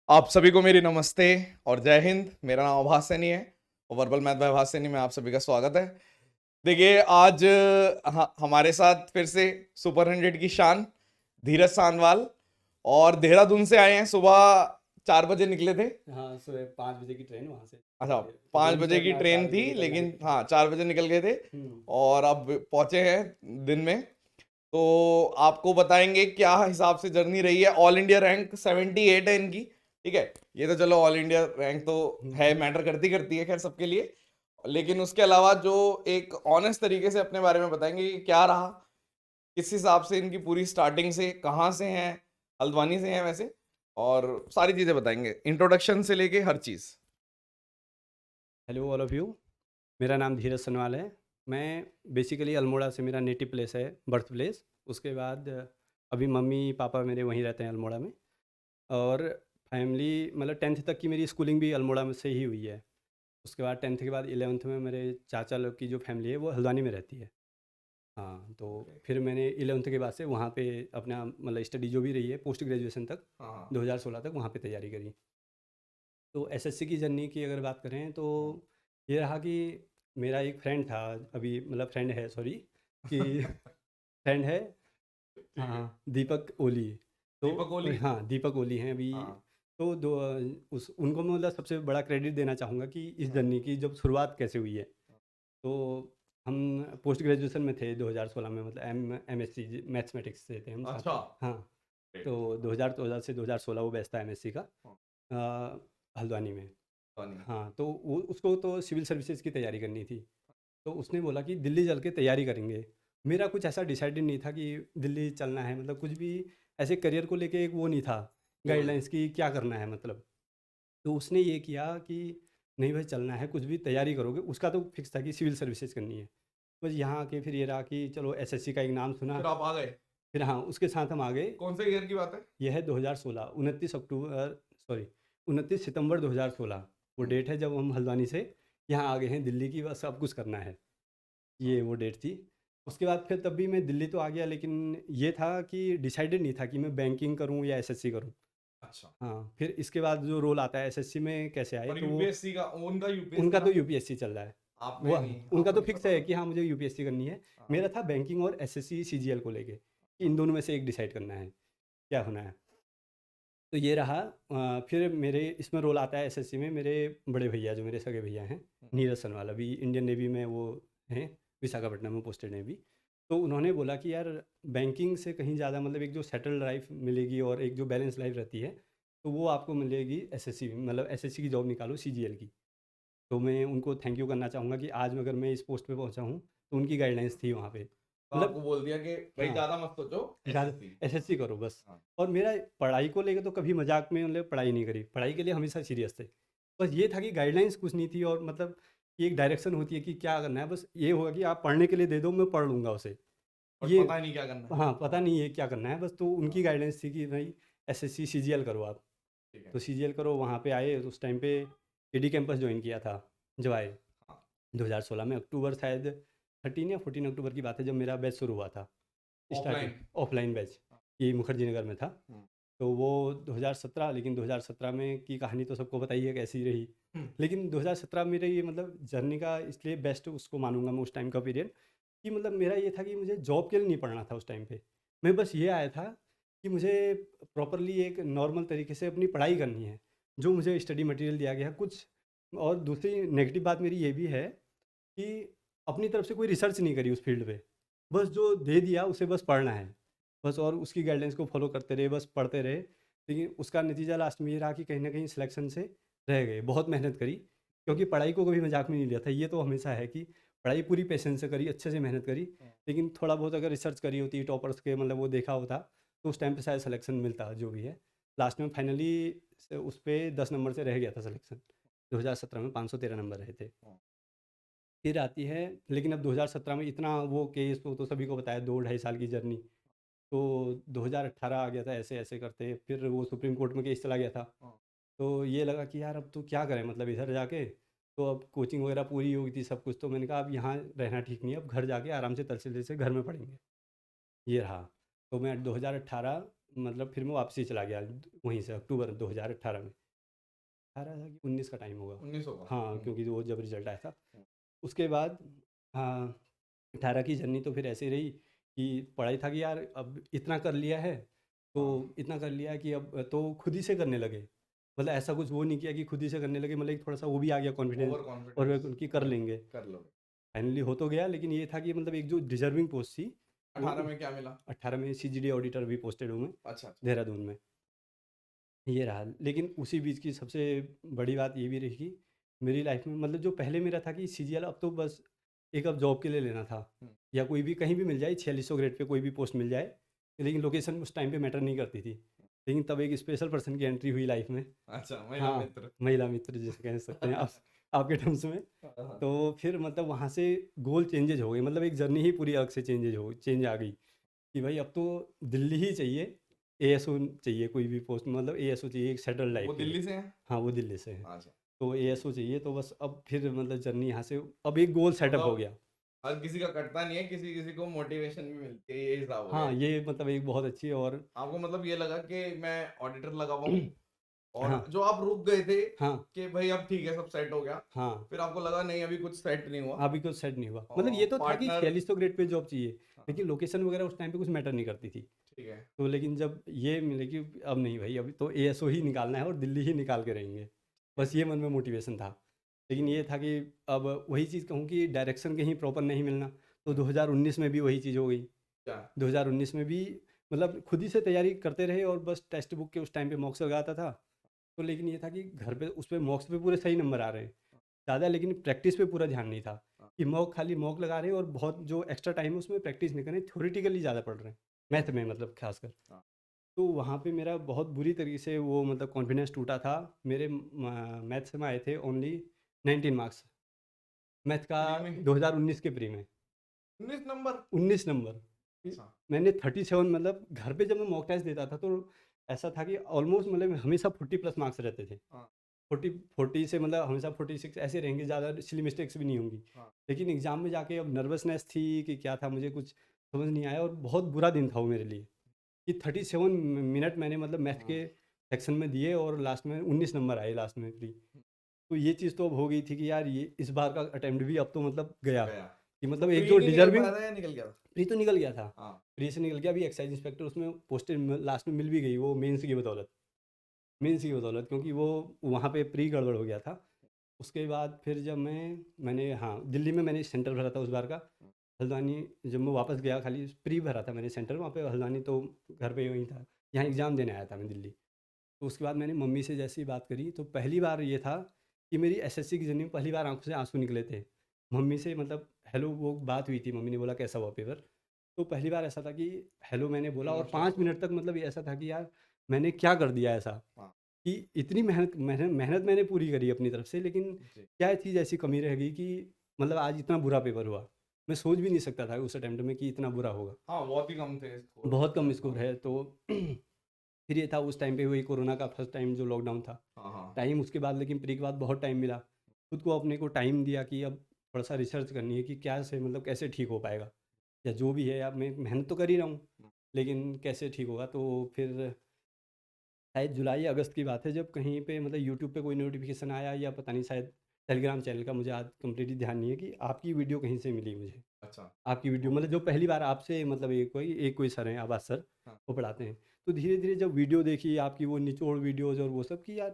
आप सभी को मेरी नमस्ते और जय हिंद। मेरा नाम आभास सैनी है और वर्बल मैथ बाय आभास सैनी में आप सभी का स्वागत है। देखिए आज हमारे साथ फिर से सुपर 100 की शान धीरज सांधवाल और देहरादून से आए हैं। सुबह 4 बजे निकले थे। हाँ, सुबह 5 बजे की ट्रेन वहाँ से। अच्छा, फिर 5 बजे रूम की करना, ट्रेन 4 बजे थी निकलना लेकिन है। हाँ 4 बजे निकल गए थे हम्म। और अब पहुंचे हैं दिन में। तो आपको बताएंगे क्या हिसाब से जर्नी रही है। ऑल इंडिया रैंक 78 है इनकी। ठीक है, ये तो चलो ऑल इंडिया रैंक तो है, हम्म। मैटर करती है खैर सबके लिए। लेकिन उसके अलावा जो एक ऑनेस्ट तरीके से अपने बारे में बताएंगे कि क्या रहा, किस हिसाब से इनकी पूरी स्टार्टिंग से, कहाँ से हैं, हल्द्वानी से हैं वैसे, और सारी चीजें बताएंगे इंट्रोडक्शन से लेके हर चीज। Hello all of you. मेरा नाम धीरज सनवाल है। मैं बेसिकली अल्मोड़ा से मेरा नेटिव प्लेस है, बर्थ प्लेस। उसके बाद अभी मम्मी पापा मेरे वहीं रहते हैं अल्मोड़ा में। और फैमिली मतलब 10th तक की मेरी स्कूलिंग भी अल्मोड़ा में से ही हुई है। उसके बाद 10th के बाद 11th में मेरे चाचा लोग की जो फैमिली है वो हल्द्वानी में रहती है। हाँ, तो Okay. फिर मैंने 11th के बाद से वहाँ पे अपना मतलब स्टडी जो भी रही है पोस्ट ग्रेजुएशन तक, हाँ 2016 तक वहाँ पे तैयारी करी। तो एसएससी की जर्नी की अगर बात करें तो हाँ। ये रहा कि मेरा एक फ्रेंड था, अभी मतलब फ्रेंड है, सॉरी, कि फ्रेंड है। ठीक है। हाँ, दीपक ओली। तो दीपक कोहली। हाँ, दीपक ओली हैं अभी। हाँ तो दो उस उनको मैं मतलब सबसे बड़ा क्रेडिट देना चाहूँगा कि इस हाँ जर्नी की जब शुरुआत कैसे हुई है। तो हम पोस्ट ग्रेजुएशन में थे 2016 में, मतलब एमएससी मैथमेटिक्स से थे हम साथ अच्छा। में। हाँ, Great. तो 2014 से 2016 वो बैच था एमएससी का, हाँ, हल्द्वानी में। फनी। हाँ, तो वो उसको तो सिविल सर्विसेज की तैयारी करनी थी। तो उसने बोला कि दिल्ली चल के तैयारी करेंगे। मेरा कुछ ऐसा डिसाइडेड नहीं था कि दिल्ली चलना है, मतलब कुछ भी ऐसे करियर को लेके एक वो नहीं था, गोल। गाइडलाइंस की क्या करना है मतलब। तो उसने ये किया कि नहीं भाई चलना है, कुछ भी तैयारी करोगे, उसका तो फिक्स था कि सिविल सर्विसेज करनी है। बस यहाँ आके फिर ये रहा कि चलो एसएससी का एक नाम सुना। फिर आप आ गए। फिर हाँ, उसके साथ हम आ गए। कौन से ईयर की बात है? यह है 2016, 29 अक्टूबर, सॉरी, 29 सितंबर 2016 वो हम्म, डेट है जब हम हल्द्वानी से यहाँ आ गए हैं दिल्ली की, बस सब कुछ करना है। हाँ, ये वो डेट थी। हाँ, उसके बाद फिर तब भी मैं दिल्ली तो आ गया, लेकिन ये था कि डिसाइडेड नहीं था कि मैं बैंकिंग करूँ या एसएससी करूँ। अच्छा। हाँ, फिर इसके बाद जो रोल आता है एसएससी में कैसे आए, पर तो वो यूपीएससी का, उनका यूपीएससी उनका था। तो यूपीएससी चल रहा है। वो आपने नहीं, उनका आपको तो नहीं फिक्स पता है था। कि हाँ मुझे यूपीएससी करनी है। हाँ, मेरा था बैंकिंग और एसएससी सीजीएल को लेके कि इन हाँ, दोनों में से एक डिसाइड करना है, क्या होना है। तो ये रहा। फिर मेरे इसमें रोल आता है एसएससी में, मेरे बड़े भैया जो मेरे सगे भैया हैं, नीरज सनवाल, अभी इंडियन नेवी में वो हैं, विशाखापट्टनम में पोस्टेड हैं अभी। तो उन्होंने बोला कि यार बैंकिंग से कहीं ज़्यादा मतलब एक जो सेटल्ड लाइफ मिलेगी और एक जो बैलेंस लाइफ रहती है, तो वो आपको मिलेगी एसएससी में, मतलब एसएससी की जॉब निकालो सीजीएल की। तो मैं उनको थैंक यू करना चाहूँगा कि आज अगर मैं इस पोस्ट पे पहुँचा हूँ, तो उनकी गाइडलाइंस थी वहाँ पे। तो आपको मतलब बोल दिया कि भाई हाँ, ज्यादा मत सोचो, ज़्यादा एसएससी। एसएससी करो बस। हाँ, और मेरा पढ़ाई को लेके तो कभी मजाक में मतलब पढ़ाई नहीं करी, पढ़ाई के लिए हमेशा सीरियस थे। बस ये था कि गाइडलाइंस कुछ नहीं थी, और मतलब कि एक डायरेक्शन होती है कि क्या करना है, बस ये होगा कि आप पढ़ने के लिए दे दो, मैं पढ़ लूँगा उसे। बट ये पता ही नहीं क्या करना है। हाँ, पता नहीं है क्या करना है, बस तो हाँ, उनकी गाइडेंस थी कि भाई एसएससी सीजीएल करो आप। ठीक है। तो सीजीएल करो, वहाँ पे आए तो उस टाइम पे एडी कैंपस ज्वाइन किया था जब आए, हाँ, 2016 में अक्टूबर शायद 13 या 14 अक्टूबर की बात है जब मेरा बैच शुरू हुआ था, स्टार्टिंग ऑफलाइन। Offline batch. ये मुखर्जी नगर में था। तो वो 2017, लेकिन 2017 में की कहानी तो सबको पता ही है कैसी रही। हम्म, लेकिन 2017 मेरे ये मतलब जर्नी का इसलिए बेस्ट उसको मानूंगा मैं, उस टाइम का पीरियड, कि मतलब मेरा ये था कि मुझे जॉब के लिए नहीं पढ़ना था उस टाइम पे। मैं बस ये आया था कि मुझे प्रॉपरली एक नॉर्मल तरीके से अपनी पढ़ाई करनी है, जो मुझे स्टडी मटेरियल दिया गया है कुछ। और दूसरी नेगेटिव बात मेरी ये भी है कि अपनी तरफ से कोई रिसर्च नहीं करी उस फील्ड पे। बस जो दे दिया उसे बस पढ़ना है, बस, और उसकी गाइडेंस को फॉलो करते रहे, बस पढ़ते रहे। लेकिन उसका नतीजा लास्ट में ये रहा कि कहीं ना कहीं सिलेक्शन से रह गए। बहुत मेहनत करी, क्योंकि पढ़ाई को कभी मजाक में नहीं लिया था, ये तो हमेशा है कि पढ़ाई पूरी पेशेंस से करी, अच्छे से मेहनत करी। लेकिन थोड़ा बहुत अगर रिसर्च करी होती, टॉपर्स के मतलब वो देखा होता, तो उस टाइम पे शायद सिलेक्शन मिलता जो भी है। लास्ट में फाइनली उस पर 10 नंबर से रह गया था सिलेक्शन। 2017 में 513 नंबर रहे थे। फिर आती है, लेकिन अब 2017 में इतना वो केस तो सभी को बताया, 2 ढाई साल की जर्नी। तो 2018 आ गया था, ऐसे ऐसे करते फिर वो सुप्रीम कोर्ट में केस चला गया था। तो ये लगा कि यार अब तो क्या करें, मतलब इधर जाके तो अब कोचिंग वगैरह पूरी हो गई थी सब कुछ, तो मैंने कहा अब यहाँ रहना ठीक नहीं है, अब घर जाके आराम से तसल्ली से घर में पढ़ेंगे। ये रहा। तो मैं 2018 मतलब फिर मैं वापसी चला गया वहीं से अक्टूबर 2018 में। 18 था कि 19 का टाइम होगा। 19 होगा। हाँ, क्योंकि वो जब रिजल्ट आया था। हम्म, उसके बाद हाँ, 18 की जर्नी तो फिर ऐसे ही रही कि पढ़ाई था कि यार अब इतना कर लिया है, हाँ, तो इतना कर लिया है कि अब तो खुद ही से करने लगे। मतलब ऐसा कुछ वो नहीं किया कि खुद ही से करने लगे, मतलब एक थोड़ा-सा वो भी आ गया कॉन्फिडेंस ओवर और कॉन्फिडेंस। उनकी कर लेंगे। कर लोगे। फाइनली हो तो गया, लेकिन ये था कि मतलब एक जो डिज़र्विंग पोस्ट थी, 18 वो में क्या मिला? 18 में सीजीडी ऑडिटर भी पोस्टेड हूँ मैं, अच्छा, अच्छा। देहरादून में। ये रहा, लेकिन उसी बीच की सबसे बड़ी बात ये भी रही कि मेरी लाइफ़ में मतलब जो पहले मेरा था कि सीजीएल अब तो बस एक अब जॉब के लिए लेना था, हम्म, या कोई भी कहीं भी मिल जाए 4600 ग्रेड पे कोई भी पोस्ट मिल जाए, लेकिन लोकेशन उस टाइम पे मैटर नहीं करती थी। लेकिन तब एक स्पेशल पर्सन की एंट्री हुई लाइफ़ में। अच्छा, महिला हाँ, मित्र। महिला मित्र जिसे कह सकते हैं आप आपके टर्म्स में। हाँ, हाँ। तो फिर मतलब वहाँ से गोल चेंजेज हो गए, मतलब एक जर्नी ही पूरी अलग से चेंज आ गई कि भाई अब तो दिल्ली ही चाहिए, एएसओ चाहिए, कोई भी पोस्ट मतलब एएसओ चाहिए एक सेटल्ड वो लाइफ के लिए। दिल्ली से है? हाँ, वो दिल्ली से है। अच्छा। तो एएसओ चाहिए, तो बस अब फिर मतलब जर्नी यहाँ से अब एक गोल सेटअप हो मतलब गया। हर किसी का कटता नहीं है, किसी किसी को मोटिवेशन भी मिलती है, ये हिसाब हो गया हाँ, है। ये मतलब एक बहुत अच्छी और आपको मतलब ये लगा कि मैं ऑडिटर लगा हुआ हूँ, और हाँ, जो आप रुक गए थे हाँ, कि भाई अब ठीक है सब सेट हो गया, हाँ। फिर आपको लगा नहीं अभी कुछ सेट नहीं हुआ, अभी कुछ सेट नहीं हुआ। मतलब और ये तो था कि पार्टनर। 4600 ग्रेड पे जॉब चाहिए, हाँ, लेकिन लोकेशन वगैरह उस टाइम पे कुछ मैटर नहीं करती थी। ठीक है। तो लेकिन जब ये मिले कि अब नहीं भाई, अभी तो एएसओ ही निकालना है और दिल्ली ही निकाल के रहेंगे, ठीक है। बस ये मन में मोटिवेशन था। लेकिन ये था कि अब वही चीज़ कहूँ कि डायरेक्शन कहीं प्रॉपर नहीं मिलना, तो 2019 में भी वही चीज़ हो गई। क्या? 2019 में भी मतलब खुद ही से तैयारी करते रहे और बस टेक्स्ट बुक के उस टाइम पे मॉक्स लगाता था। तो लेकिन ये था कि घर पे उस पे मॉक्स पे पूरे सही नंबर आ रहे हैं ज़्यादा, लेकिन प्रैक्टिस पे पूरा ध्यान नहीं था हाँ, कि मॉक खाली मॉक लगा रहे हैं और बहुत जो एक्स्ट्रा टाइम है उसमें प्रैक्टिस नहीं कर रहे हैं, थ्योरेटिकली ज़्यादा पढ़ रहे हैं, मैथ में मतलब खासकर। हाँ। तो वहाँ पे मेरा बहुत बुरी तरीके से वो मतलब कॉन्फिडेंस टूटा था। मेरे मैथ्स में आए थे ओनली 19 मार्क्स, मैथ का फ्री में? 2019 के प्री में 19 नंबर? 19 नंबर। अच्छा। मैंने 37 मतलब घर पे जब मैं मॉक टेस्ट देता था तो ऐसा था कि ऑलमोस्ट मतलब हमेशा 40 प्लस मार्क्स रहते थे। हाँ, 40 40 से मतलब हमेशा 46 ऐसे रहेंगे, ज़्यादा सिली मिस्टेक्स भी नहीं होंगी। हाँ। लेकिन एग्ज़ाम में जाके अब नर्वसनेस थी कि क्या था, मुझे कुछ समझ नहीं आया और बहुत बुरा दिन था वो मेरे लिए कि 37 मिनट मैंने मतलब मैथ हाँ, के सेक्शन में दिए और लास्ट में 19 नंबर आए लास्ट में प्री। तो ये चीज़ तो अब हो गई थी कि यार ये इस बार का अटेम्प्ट भी अब तो मतलब गया, गया। कि तो मतलब एक फ्री जो नहीं निकल डिज़र्विंग। पाया था या निकल गया था? प्री तो निकल गया था, हाँ। प्री से निकल गया, अभी एक्साइज इंस्पेक्टर उसमें पोस्टेड लास्ट में मिल भी गई वो मेंस की बदौलत। मेंस की बदौलत क्योंकि वो वहाँ पे प्री गड़बड़ हो गया था। उसके बाद फिर जब मैंने हाँ, दिल्ली में मैंने सेंटर भरा था उस बार का। हल्द्वानी जब मैं वापस गया खाली प्री भरा था मैंने सेंटर, वहाँ पे हल्द्वानी तो घर पे वहीं था। यहाँ एग्ज़ाम देने आया था मैं दिल्ली। तो उसके बाद मैंने मम्मी से जैसे ही बात करी तो पहली बार ये था कि मेरी एसएससी की जर्नी में पहली बार आँखों से आँसू निकले थे। मम्मी से मतलब हेलो वो बात हुई थी, मम्मी ने बोला कैसा हुआ पेपर? तो पहली बार ऐसा था कि हेलो मैंने बोला और इमोशंस 5 हुए। मिनट तक मतलब ये ऐसा था कि यार मैंने क्या कर दिया ऐसा? हाँ। कि इतनी मेहनत मैंने पूरी करी अपनी तरफ से, लेकिन जी। क्या चीज़ ऐसी कमी रह गई कि मतलब आज इतना बुरा पेपर हुआ। मैं सोच भी नहीं सकता था उस अटेम्प्ट में कि इतना बुरा होगा। हाँ, बहुत ही कम थे स्कोर बहुत उस कम टाइम। स्कोर हाँ, है तो फिर ये था उस टाइम पे वही कोरोना का फर्स्ट टाइम जो लॉकडाउन था। हाँ, हाँ। टाइम उसके बाद लेकिन प्री के बाद बहुत टाइम मिला। खुद को अपने को टाइम दिया कि अब थोड़ा-सा रिसर्च करनी है कि क्या से मतलब कैसे ठीक हो पाएगा? या जो भी है अब मैं मेहनत तो कर ही रहा हूँ, हम्म, लेकिन कैसे ठीक होगा? तो फिर शायद जुलाई या अगस्त की बात है जब कहीं पे मतलब यूट्यूब पे कोई नोटिफ़िकेशन आया या पता नहीं शायद टेलीग्राम चैनल का, मुझे आज कंप्लीटली ध्यान नहीं है, कि आपकी वीडियो कहीं से मिली मुझे। अच्छा। आपकी वीडियो मतलब जो पहली बार आपसे मतलब एक कोई सर हैं आवाज़ सर, हाँ, वो पढ़ाते हैं। तो धीरे-धीरे जब वीडियो देखी आपकी वो निचोड़ वीडियोज़ और वो सब कि यार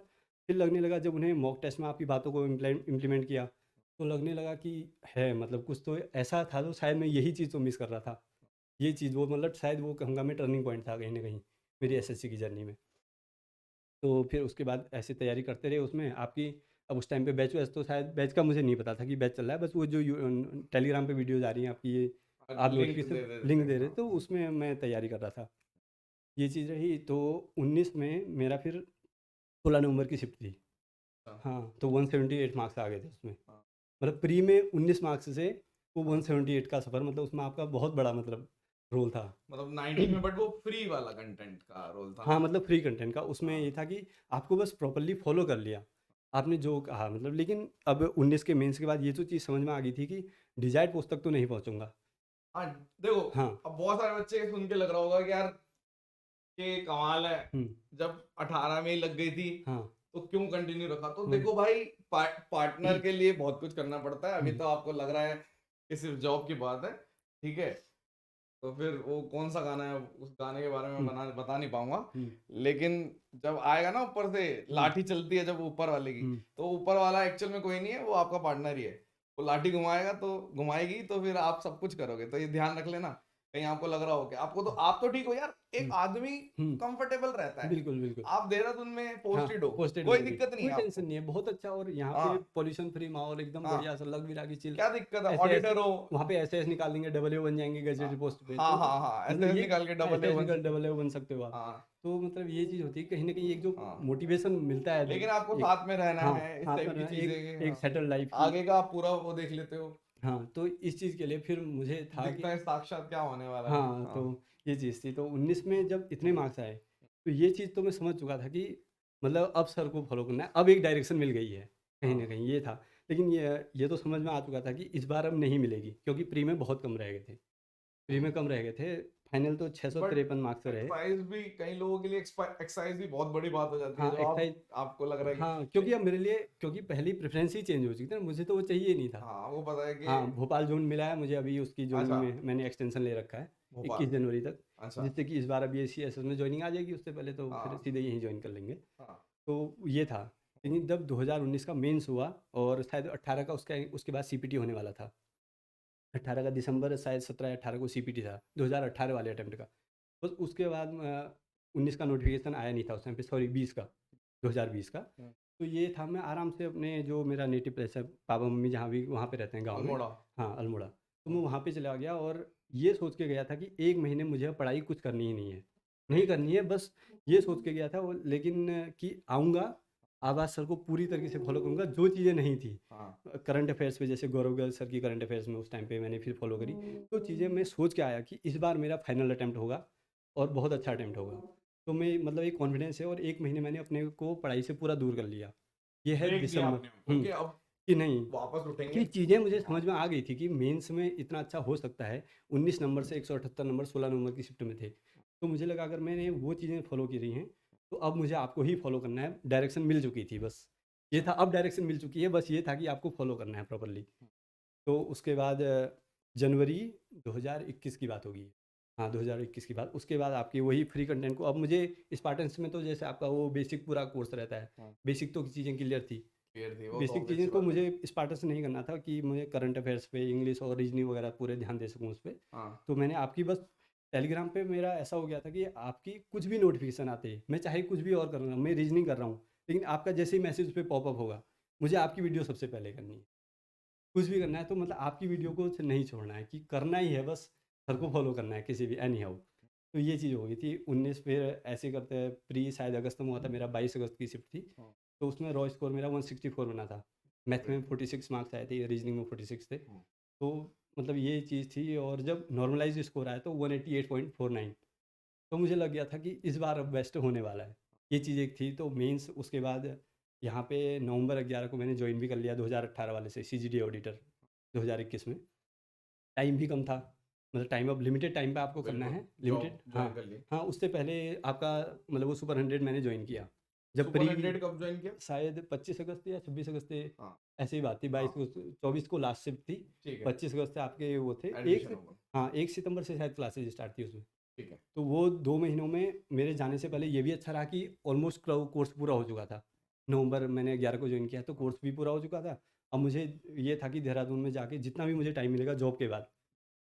फिर लगने लगा जब उन्हें मॉक टेस्ट में आपकी बातों को इम्प्लीमेंट किया, तो लगने लगा कि है मतलब कुछ तो ऐसा था तो शायद मैं यही चीज़ तो मिस कर रहा था। ये चीज़ वो मतलब शायद वो कहूँगा मैं टर्निंग पॉइंट था कहीं न कहीं मेरी एसएससी की जर्नी में। तो फिर उसके बाद ऐसे तैयारी करते रहे उसमें आपकी। अब उस टाइम पे बैच वैच तो शायद बैच का मुझे नहीं पता था कि बैच चल रहा है, बस वो जो टेलीग्राम पे वीडियोज़ आ रही हैं आपकी ये आप लिंक नोटिफ़िकेशन दे देते लिंक थे। दे रहे हाँ। तो उसमें मैं तैयारी कर रहा था। ये चीज़ रही तो 19 में मेरा फिर 16 नवंबर की शिफ्ट थी। अच्छा। हाँ, तो 178 मार्क्स आ गए थे उसमें। हाँ, मतलब प्री में 19 मार्क्स से वो हाँ। 178 का सफ़र, मतलब उसमें आपका बहुत बड़ा मतलब रोल था। मतलब 19 में, बट वो फ्री वाला कंटेंट का रोल था हाँ, ना? मतलब फ्री कंटेंट का उसमें हाँ, ये था कि आपको बस प्रॉपर्ली फ़ॉलो कर लिया, आपने जो कहा मतलब। लेकिन अब 19 के मेंस के बाद ये तो चीज़ समझ में आ गई थी कि डिज़ायर्ड पोस्ट तक तो नहीं पहुँचूँगा। हाँ। देखो, हाँ, अब बहुत सारे बच्चे सुन के लग रहा होगा कि यार कि कमाल है, हुँ, जब 18 में ही लग गई थी हाँ, तो क्यों कंटिन्यू रखा? तो हुँ, देखो भाई, पार्टनर के लिए बहुत कुछ करना पड़ता है। अभी हुँ, तो आपको लग रहा है कि सिर्फ जॉब की बात है, ठीक है? तो फिर वो कौन सा गाना है, उस गाने के बारे में हुँ, बता नहीं पाऊंगा। हुँ, लेकिन जब आएगा ना ऊपर से, हुँ, लाठी चलती है जब ऊपर वाले की, हुँ, तो ऊपर वाला एक्चुअल में कोई नहीं है, वो आपका पार्टनर ही है। वो लाठी घुमाएगा तो घुमाएगी, तो फिर आप सब कुछ करोगे। तो ये ध्यान रख लेना, कहीं आपको लग रहा हो कि आपको तो, आप तो ठीक हो यार, एक हुँ, आदमी हुँ, कंफर्टेबल रहता है। बिल्कुल, बिल्कुल। आप देहरादून में हाँ, पोस्टेड हो, पोस्टेड कोई में भी, दिक्कत नहीं कोई है टेंशन आपको। नहीं है, बहुत अच्छा। और यहाँ पे हाँ, पॉल्यूशन फ्री माहौल एकदम हाँ, बढ़िया सा लग-विला के चिल। क्या दिक्कत है? ऐसे-ऐसे ऑडिटर हो। वहाँ पे ऐसे-ऐसे निकाल देंगे, डबल ए बन जाएँगे गज़ेटेड पोस्ट पे, हाँ, तो हाँ, हाँ, मतलब ऐसे ये निकाल के डबल ए ऐसे-ऐसे बन निकल सकते हो। डबल ए बन सकते हो आप। हाँ, तो मतलब ये चीज़ होती है कहीं न कहीं, एक जो हाँ। मोटिवेशन मिलता है लेकिन आपको एक। साथ में रहना हाँ, है, इस साथ में टाइप की रहना, एक चीजें। एक हाँ, सेटल्ड लाइफ़ की। आगे का आप पूरा वो देख लेते हो, हाँ, तो इस चीज़ के लिए फिर मुझे था दिखता कि है साक्षात क्या होने वाला है। हाँ, हाँ, तो ये चीज़ थी। तो 19 में जब इतने मार्क्स आए, तो ये चीज़ तो मैं समझ चुका था कि मतलब अब सर को फ़ॉलो करना है, अब एक डायरेक्शन मिल गई है, कहीं न हाँ, कहीं ये था। लेकिन ये तो समझ में आ चुका था कि इस बार अब नहीं मिलेगी, क्योंकि प्री में बहुत कम रह गए थे। प्री में कम रह गए थे, फाइनल तो बट 653 मार्क्स से रहे। एक्साइज भी कई लोगों के लिए, एक्साइज भी बहुत बड़ी बात हो जाती है, हाँ, जो आप, एक्साइज़। आपको लग रहा है हाँ, कि क्योंकि अब मेरे लिए, क्योंकि पहली प्रेफ़रेंस ही चेंज हो चुकी थी ना, मुझे तो वो चाहिए ही नहीं था। हाँ, वो पता है कि, हाँ, भोपाल ज़ोन मिला है मुझे, अभी उसकी अच्छा, जॉइनिंग में मैंने एक्सटेंशन ले रखा है, भोपाल, 21 जनवरी तक। अच्छा, जिससे कि इस बार अभी सीएसएस में जॉइनिंग आ जाएगी, उससे पहले तो फिर हाँ, सीधे यहीं जॉइन कर लेंगे। हाँ, तो ये था। लेकिन जब 2019 का मेंस हुआ और शायद 18 का उसका उसके बाद सीपीटी होने वाला था। 18 का दिसंबर, शायद 17 या 18 को सीपीटी था, 2018 वाले अटेम्प्ट का। बस उसके बाद 19 का नोटिफ़िकेशन आया नहीं था उस टाइम पे, सॉरी 20 का, 2020 का। हम्म, तो ये था, मैं आराम से अपने जो मेरा नेटिव प्लेस है, पापा-मम्मी जहाँ भी वहाँ पे रहते हैं गाँव में। अल्मोड़ा, हाँ, अल्मोड़ा। तो मैं हम्म, वहाँ पे चला गया और ये सोच के गया था कि 1 महीने मुझे अब पढ़ाई कुछ करनी ही नहीं है। नहीं ठीक, करनी है, बस ये सोच के गया था वो, लेकिन कि आऊँगा, आवाज़ सर को पूरी तरीके से फ़ॉलो करूँगा, जो चीज़ें नहीं थी। हाँ, करंट अफेयर्स पे, जैसे गौरव गर्ग सर की करंट अफेयर्स में उस टाइम पे मैंने फिर फ़ॉलो करी। तो चीज़ें मैं सोच के आया कि इस बार मेरा फाइनल अटेम्प्ट होगा और बहुत अच्छा अटेम्प्ट होगा। तो मैं मतलब एक कॉन्फिडेंस है, और 1 महीने मैंने अपने को पढ़ाई से पूरा दूर कर लिया। ये है ब्रेक दिया दिसंबर। आपने उनको हुँ, कि अब कि नहीं, वापस उठेंगे। कि चीज़ें मुझे हाँ, समझ में आ गई थी कि मेंस में इतना अच्छा हो सकता है। 19 नंबर से 178 नंबर 16 नंबर की शिफ्ट में थे। तो मुझे लगा अगर मैंने वो चीज़ें फ़ॉलो की रही हैं, तो अब मुझे आपको ही फ़ॉलो करना है। डायरेक्शन मिल चुकी थी बस। ये था, अब डायरेक्शन मिल चुकी है, बस ये था कि आपको फ़ॉलो करना है प्रॉपर्ली। तो उसके बाद जनवरी 2021 की बात होगी। हाँ, 2021 की बात। उसके बाद आपकी वही फ्री कंटेंट को, अब मुझे स्पार्टन्स में तो जैसे आपका वो बेसिक पूरा कोर्स रहता है। हाँ, बेसिक तो चीज़ें क्लियर थी। क्लियर थी, वो तो बेसिक ऑब्वियस चीज़ें सी तो बात है। मुझे स्पार्टन्स से नहीं करना था कि मुझे करंट अफेयर्स पे, इंग्लिश और रीजनिंग वगैरह पूरे ध्यान दे सकूँ उस पे। हाँ, तो मैंने आपकी बस, टेलीग्राम पे मेरा ऐसा हो गया था कि आपकी कुछ भी नोटिफ़िकेशन आते, मैं चाहे कुछ भी और कर रहा हूँ, मैं रीजनिंग कर रहा हूँ, लेकिन आपका जैसे ही मैसेज उस पे पॉपअप होगा, मुझे आपकी वीडियो सबसे पहले करनी है। कुछ भी करना है तो मतलब आपकी वीडियो को नहीं छोड़ना है, कि करना ही है बस, सर को फॉलो करना है किसी भी एनी हाउ। तो ये चीज़ हो गई थी 19। फिर ऐसे करते प्री शायद अगस्त में हुआ था मेरा, 22 अगस्त की शिफ्ट थी। हाँ, तो उसमें रॉ स्कोर मेरा 164 बना था। मैथ में 46 मार्क्स आए थे, रीजनिंग में 46 थे। हाँ, तो मतलब ये चीज़ थी, और जब नॉर्मलाइज स्कोर आया तो 188.49। तो मुझे लग गया था कि इस बार अब बेस्ट होने वाला है। ये चीज़ एक थी। तो मेंस उसके बाद यहाँ पे नवंबर 11 को मैंने जॉइन भी कर लिया 2018 वाले से, सीजीडी ऑडिटर 2021 में। टाइम भी कम था, मतलब टाइम, अब लिमिटेड टाइम पे आपको करना बिल्कुल, है, जॉब लिमिटेड। हाँ, ज्वाइन कर ली। हाँ, उससे पहले आपका मतलब वो सुपर 100 मैंने जॉइन किया। जब सुपर प्री, 100 कब ज्वाइन किया? शायद 25 अगस्त या 26 अगस्त हाँ, ऐसी ही बात थी, 22 हाँ, को, 24 को लास्ट शिफ्ट थी। ठीक है, 25 अगस्त से आपके वो थे, एडमिशन होगा, हाँ, 1 सितंबर से शायद क्लासेज स्टार्ट थी उसमें। ठीक है, तो वो 2 महीनों में मेरे जाने से पहले ये भी अच्छा रहा कि ऑलमोस्ट कोर्स पूरा हो चुका था। नवंबर मैंने 11 को जॉइन किया तो कोर्स भी पूरा हो चुका था। अब मुझे ये था कि देहरादून में जाके जितना भी मुझे टाइम मिलेगा जॉब के बाद,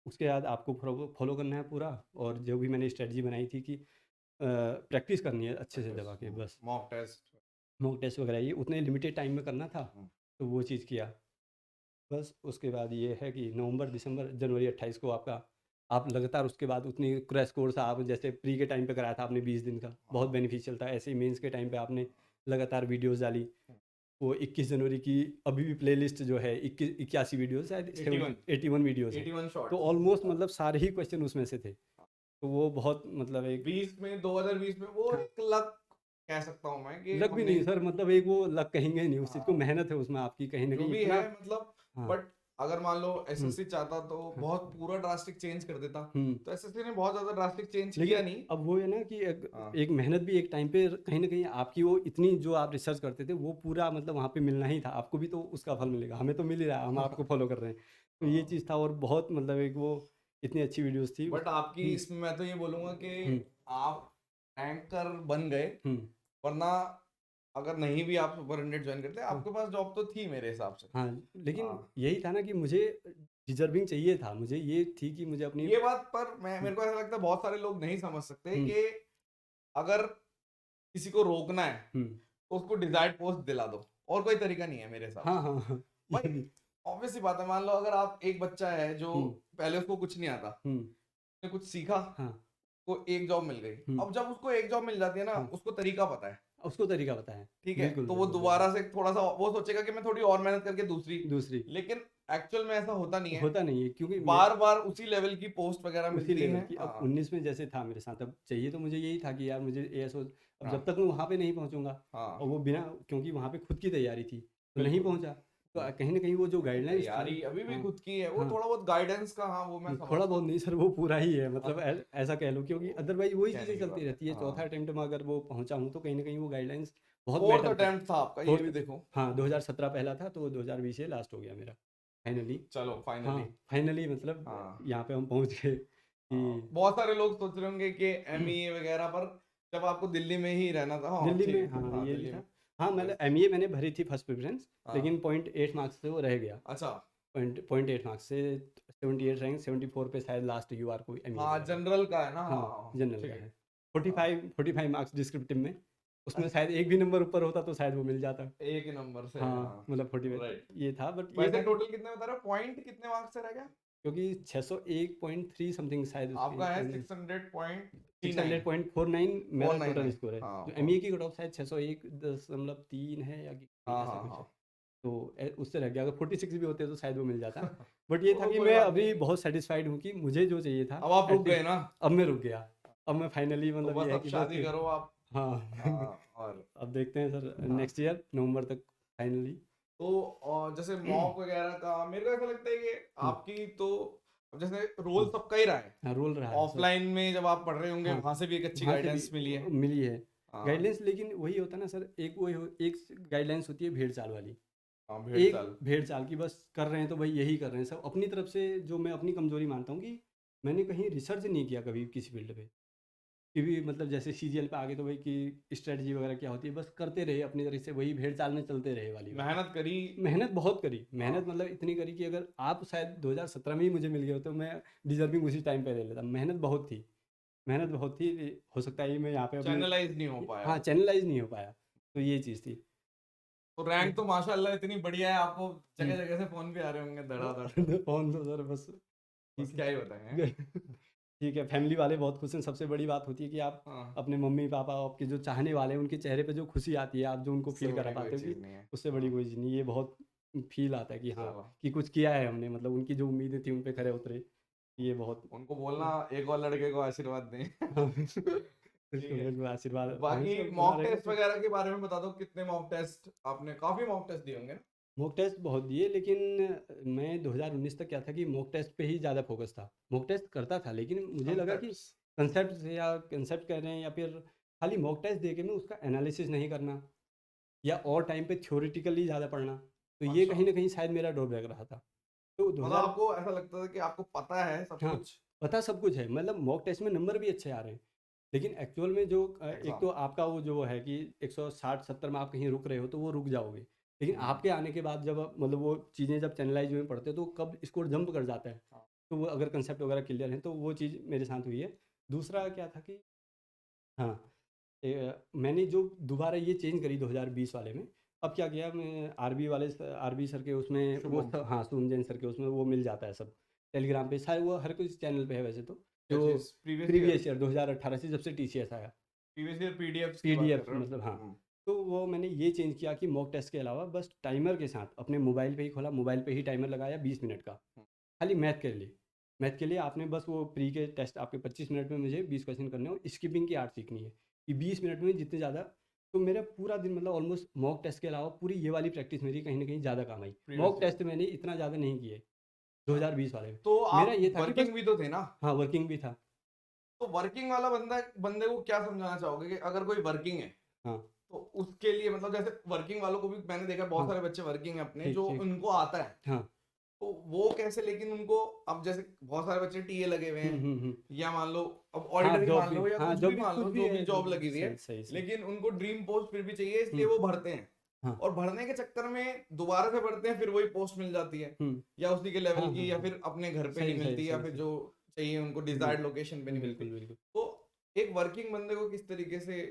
उसके बाद आपको फॉलो करना है पूरा। और जो भी मैंने स्ट्रेटजी बनाई थी कि प्रैक्टिस करनी है अच्छे से प्रैक्टिस, दबा के, बस मॉक टेस्ट। मॉक टेस्ट वगैरह ये उतने लिमिटेड टाइम में करना था। हाँ, तो वो चीज़ किया। बस उसके बाद ये है कि नवंबर, दिसंबर, जनवरी 28 को आपका, आप लगातार उसके बाद उतनी क्रैश कोर्स आप जैसे प्री के टाइम पे कराया था आपने 20 दिन का, बहुत हाँ, बेनिफिशियल था। ऐसे ही मेंस के टाइम पे आपने लगातार वीडियोस डाली। वो 21 जनवरी की अभी भी प्लेलिस्ट जो है, 81 वीडियोस, शायद 81, 81 वीडियोस हैं। 81 तो शॉर्ट्स। ऑलमोस्ट मतलब सारे ही क्वेश्चन उसमें से थे। तो वो बहुत मतलब एक, 20 में, 2020 में वो हाँ, एक लक कह सकता हूँ मैं कि लक भी हमने, नहीं सर, मतलब एक वो लक कहेंगे नहीं, उस चीज़ को हाँ, मेहनत है उसमें आपकी कहीं न जो कहीं भी इतना। है मतलब, हाँ, बट अगर मान लो हम्म, एसएससी चाहता तो हाँ, बहुत पूरा ड्रास्टिक चेंज कर देता, हम्म। तो एसएससी ने बहुत ज्यादा ड्रास्टिक चेंज लेकिन किया नहीं। अब वो है ना कि एक, हाँ एक मेहनत भी एक टाइम पे कहीं ना कहीं आपकी वो इतनी जो आप रिसर्च करते थे वो पूरा मतलब वहाँ पे मिलना ही था, आपको भी तो उसका फल मिलेगा, हमें तो मिल ही रहा है, हम आपको फॉलो कर रहे हैं। तो ये चीज़ था, और बहुत मतलब एक वो इतनी अच्छी वीडियोस थी बट आपकी हम्म, इसमें मैं तो ये बोलूंगा कि हम्म, आप एंकर बन गए, हम्म, वरना अगर नहीं भी आप सुपर 100 ज्वाइन करते हाँ, आपके पास जॉब तो थी मेरे हिसाब से। हाँ। लेकिन हाँ यही था ना कि मुझे डिजर्विंग चाहिए था, मुझे ये थी कि मुझे अपनी ये बात पर मैं हम्म, मेरे को ऐसा लगता है बहुत सारे लोग नहीं समझ सकते हम्म, कि अगर किसी को रोकना है हम्म, तो उसको डिजायर्ड पोस्ट दिला दो, और कोई तरीका नहीं है मेरे हिसाब हाँ, से। हाँ, हाँ, ये भाई भी ऑब्वियस सी बात है, मान लो अगर आप एक बच्चा है जो हम्म, पहले उसको कुछ नहीं आता, हम्म, उसने कुछ सीखा, हाँ, को एक जॉब मिल गई, हम्म, अब जब उसको एक जॉब मिल जाती है ना हाँ, उसको तरीका पता है, उसको तरीका पता है। ठीक है, बिल्कुल तो वो बिल्कुल बिल्कुल। दोबारा से थोड़ा सा वो सोचेगा कि मैं थोड़ी और मेहनत करके दूसरी, दूसरी लेकिन एक्चुअल में ऐसा होता नहीं है, होता नहीं है क्योंकि मैं बार बार उसी लेवल की पोस्ट वगैरह उसी मिलती लेवल हैं। की, अब हाँ 19 में जैसे था मेरे साथ, अब चाहिए तो मुझे यही था कि यार मुझे एएसओ, अब हाँ जब तक मैं वहाँ पे नहीं पहुँचूंगा, और हाँ वो बिना, क्योंकि वहाँ पे खुद की तैयारी थी तो नहीं बिल्कुल। पहुँचा, तो कहीं ना कहीं वो जो नहीं, गाइडलाइंस थी। तैयारी अभी भी हाँ, खुद की है, वो हाँ, थोड़ा बहुत गाइडेंस का, हाँ वो मैं थोड़ा समझता बहुत हूँ। नहीं सर, वो पूरा ही है, मतलब हाँ, ऐसा कह लो, क्योंकि वो अदरवाइज वही कहने चीज़ें की चलती बात है। रहती है, चौथा हाँ अटेम्प्ट में अगर वो पहुँचा हूँ तो कहीं ना कहीं वो गाइडलाइंस बहुत फोर्थ मैटर कर। अटेम्प्ट था आपका, ये फोर्थ, भी देखो। हाँ 2017 पहला था, तो 2020 से लास्ट हो गया मेरा फाइनली। चलो हाँ फाइनली। फाइनली मतलब हाँ यहाँ पे हम पहुँच गए हाँ, कि बहुत सारे लोग सोच रहे होंगे कि एमईए वगैरह पर, जब आपको दिल्ली में ही रहना था, हाँ दिल्ली ठीक में, है, हाँ हाँ ये भी दिल्ली में। था। हाँ मतलब एमईए मैंने भरी थी फर्स्ट प्रेफरेंस, लेकिन हाँ 0.8 मार्क्स से वो रह गया। अच्छा। 0.8 मार्क्स से 78 रैंक, 74 पे शायद लास्ट यूआर को एमईए हाँ मिला था। जनरल का है ना, हाँ हाँ हाँ, जनरल ठीक का है। है। हाँ 45 मार्क्स डिस्क्रिप्टिव में, उसमें अच्छा, शायद एक भी नंबर ऊपर होता तो शायद वो मिल जाता। एक ही नंबर से, हाँ हाँ मतलब 45, राइट। ये था, बट ये वैसे था कि टोटल कितने बता रहे हो, पॉइंट कितने मार्क्स से रह गया? क्योंकि 601.3 समथिंग शायद आपका है उसकी, 600.39। 600.49 मेरा टोटल 499, स्कोर है। हाँ जो फोर, एमईए की कट ऑफ शायद 601.3 है या हाँ ऐसा हाँ कुछ है। हाँ। तो उससे रह गया, अगर 46 भी होते तो शायद वो मिल जाता। बट ये था वो कि कोई मैं बात अभी नहीं, बहुत सेटिस्फाइड हूँ कि मुझे जो चाहिए था अब आप रुक एटलीस्ट, गए ना, अब मैं रुक गया। अब मैं फाइनली तो मतलब बस ये है अब कि बस, शादी करो आप। हाँ हाँ, और अब देखते हैं सर हाँ नेक्स्ट ईयर नवंबर तक फाइनली। तो और जैसे मॉक वगैरह का मेरे को ऐसा लगता है कि आपकी तो, अब जैसे रोल सबका ही रहा है, हाँ रोल रहा है सर। ऑफलाइन में जब आप पढ़ रहे होंगे हाँ वहां से भी एक अच्छी वहाँ से भी गाइडेंस मिली है। मिली है हाँ गाइडलाइंस, लेकिन वही होता है ना सर, एक वो एक गाइडलाइंस होती है भेड़ चाल वाली, हाँ भेड़ एक चाल। भेड़ चाल की, बस कर रहे हैं तो भाई यही कर रहे हैं सब अपनी तरफ से। जो मैं अपनी कमजोरी मानता हूँ कि मैंने कहीं रिसर्च नहीं किया कभी किसी फील्ड पे, क्योंकि मतलब जैसे सीजीएल पे आगे तो भाई कि स्ट्रेटजी वगैरह क्या होती है, बस करते रहे अपनी तरह से, वही भेड़ चाल में चलते रहे वाली बात है। मेहनत करी। मेहनत बहुत करी, मेहनत हाँ मतलब इतनी करी कि अगर आप शायद 2017 में ही मुझे मिल गए हो तो मैं डिजर्विंग उसी टाइम पे ले लेता। मेहनत बहुत थी, मेहनत बहुत थी। हो सकता है ये मैं यहाँ पे अपने, चैनलाइज नहीं हो पाया हाँ वो। चैनलाइज नहीं हो पाया, तो ये चीज़ थी। तो रैंक तो माशाल्लाह इतनी बढ़िया है, आपको हम्म। जगह जगह से फोन भी आ रहे होंगे धड़ाधड़। फोन तो सर बस, बस ठीक क्या ही बताएं हैं? है। ठीक है, फैमिली वाले बहुत खुश हैं, सबसे बड़ी बात होती है कि आप हाँ, अपने मम्मी पापा, आपके जो चाहने वाले हैं उनके चेहरे पे जो खुशी आती है, आप जो उनको उससे फील करा बड़ी कोई पाते हो कि चीज नहीं है। उससे बड़ी हाँ कोई चीज़ नहीं, ये बहुत फील आता है कि हाँ, चलो, कि कुछ किया है हमने, मतलब उनकी जो उम्मीदें थी उन पे खरे उतरे, ये बहुत। उनको बोलना एक और लड़के को आशीर्वाद दें। हाँ, ठीक बिल्कुल है। बिल्कुल, आशीर्वाद बाकी हमेशा बना मॉक रहेगा टेस्ट तो। वगैरह के बारे में बता दो, कितने मॉक टेस्ट आपने, काफी मॉक टेस्ट दिए होंगे ना? मॉक टेस्ट बहुत दिए, लेकिन मैं 2019 तक क्या था कि मॉक टेस्ट पे ही ज़्यादा फोकस था। मॉक टेस्ट करता था, लेकिन मुझे लगा कि कंसेप्ट्स। कंसेप्ट से, या कंसेप्ट कह रहे हैं, या फिर खाली मॉक टेस्ट दे के मैं उसका एनालिसिस नहीं करना, या और टाइम पे थ्योरेटिकली ज़्यादा पढ़ना, तो ये अच्छा, कहीं ना कहीं शायद मेरा ड्रॉबैक रहा था। तो मतलब 2000, आपको ऐसा लगता था कि आपको पता है सब हाँ कुछ, पता सब कुछ है, मतलब मॉक टेस्ट में नंबर भी अच्छे आ रहे हैं, लेकिन एक्चुअल में जो एक एग्जाम। तो आपका वो जो है कि 160-70 में आप कहीं रुक रहे हो तो वो रुक जाओगे, लेकिन हम्म, आपके आने के बाद जब मतलब वो चीज़ें जब चैनलाइज में पढ़ते हो तो कब स्कोर जंप कर जाता है। हाँ, तो वो अगर कंसेप्ट वगैरह क्लियर है तो वो चीज़ मेरे साथ हुई है। दूसरा क्या था कि हाँ, मैंने जो दोबारा ये चेंज करी 2020 वाले में, अब क्या किया मैं, आरबी सर के उसमें वो शुभम। हाँ शुभम जैन सर के उसमें वो मिल जाता है सब, टेलीग्राम पे सारे, वो हर कुछ चैनल पे है वैसे तो, क्या जो चीज, प्रीवियस ईयर? प्रीवियस ईयर 2018 से जब से टीसीएस आया, प्रीवियस ईयर पीडीएफ्स की बात कर पीडीएफ रहे हो? मतलब हाँ। तो वो मैंने ये चेंज किया कि मॉक टेस्ट के अलावा बस टाइमर के साथ अपने मोबाइल पे ही खोला, मोबाइल पे ही टाइमर लगाया 20 मिनट का, हम्म, खाली मैथ के लिए। मैथ के लिए आपने बस वो प्री के टेस्ट आपके 25 मिनट में मुझे 20 क्वेश्चन करने हो, स्किपिंग की आर्ट सीखनी है कि 20 मिनट में जितने ज़्यादा, तो मेरा पूरा दिन मतलब ऑलमोस्ट मॉक टेस्ट के अलावा पूरी ये वाली प्रैक्टिस मेरी कहीं ना कहीं ज़्यादा काम आई। Previous mock year. टेस्ट मैंने इतना ज़्यादा नहीं किए, 2020 वाले में। तो मेरा आप ये था कि वर्किंग बस भी तो थे ना? हाँ, वर्किंग भी था। तो वर्किंग वाला बंदे को क्या समझाना चाहोगे कि अगर कोई वर्किंग है हाँ, तो उसके लिए मतलब जैसे वर्किंग वालों को भी मैंने देखा बहुत हाँ, सारे बच्चे वर्किंग है अपने ठीक, जो ठीक। उनको आता है हाँ। तो वो कैसे, लेकिन उनको अब जैसे बहुत सारे बच्चे टीए लगे हुए हैं हुँ। या मान लो अब हाँ, ऑडिटर ही जॉब मान भी लो या हाँ, कुछ भी मान कुछ लो भी जो भी है जॉब लगी हुई है, सही, सही, सही। लेकिन उनको ड्रीम पोस्ट फिर भी चाहिए इसलिए हुँ, वो भरते हैं हाँ। और भरने के चक्कर में दोबारा से भरते हैं फिर वही पोस्ट मिल जाती है हुँ। या उसी के हाँ, लेवल हाँ, की या हाँ। फिर अपने घर पे नहीं सही, सही, मिलती या सही, फिर सही। जो चाहिए उनको बिल डिजायर्ड लोकेशन पे नहीं मिलती। बिल्कुल, बिल्कुल। तो एक वर्किंग बंदे को किस तरीके से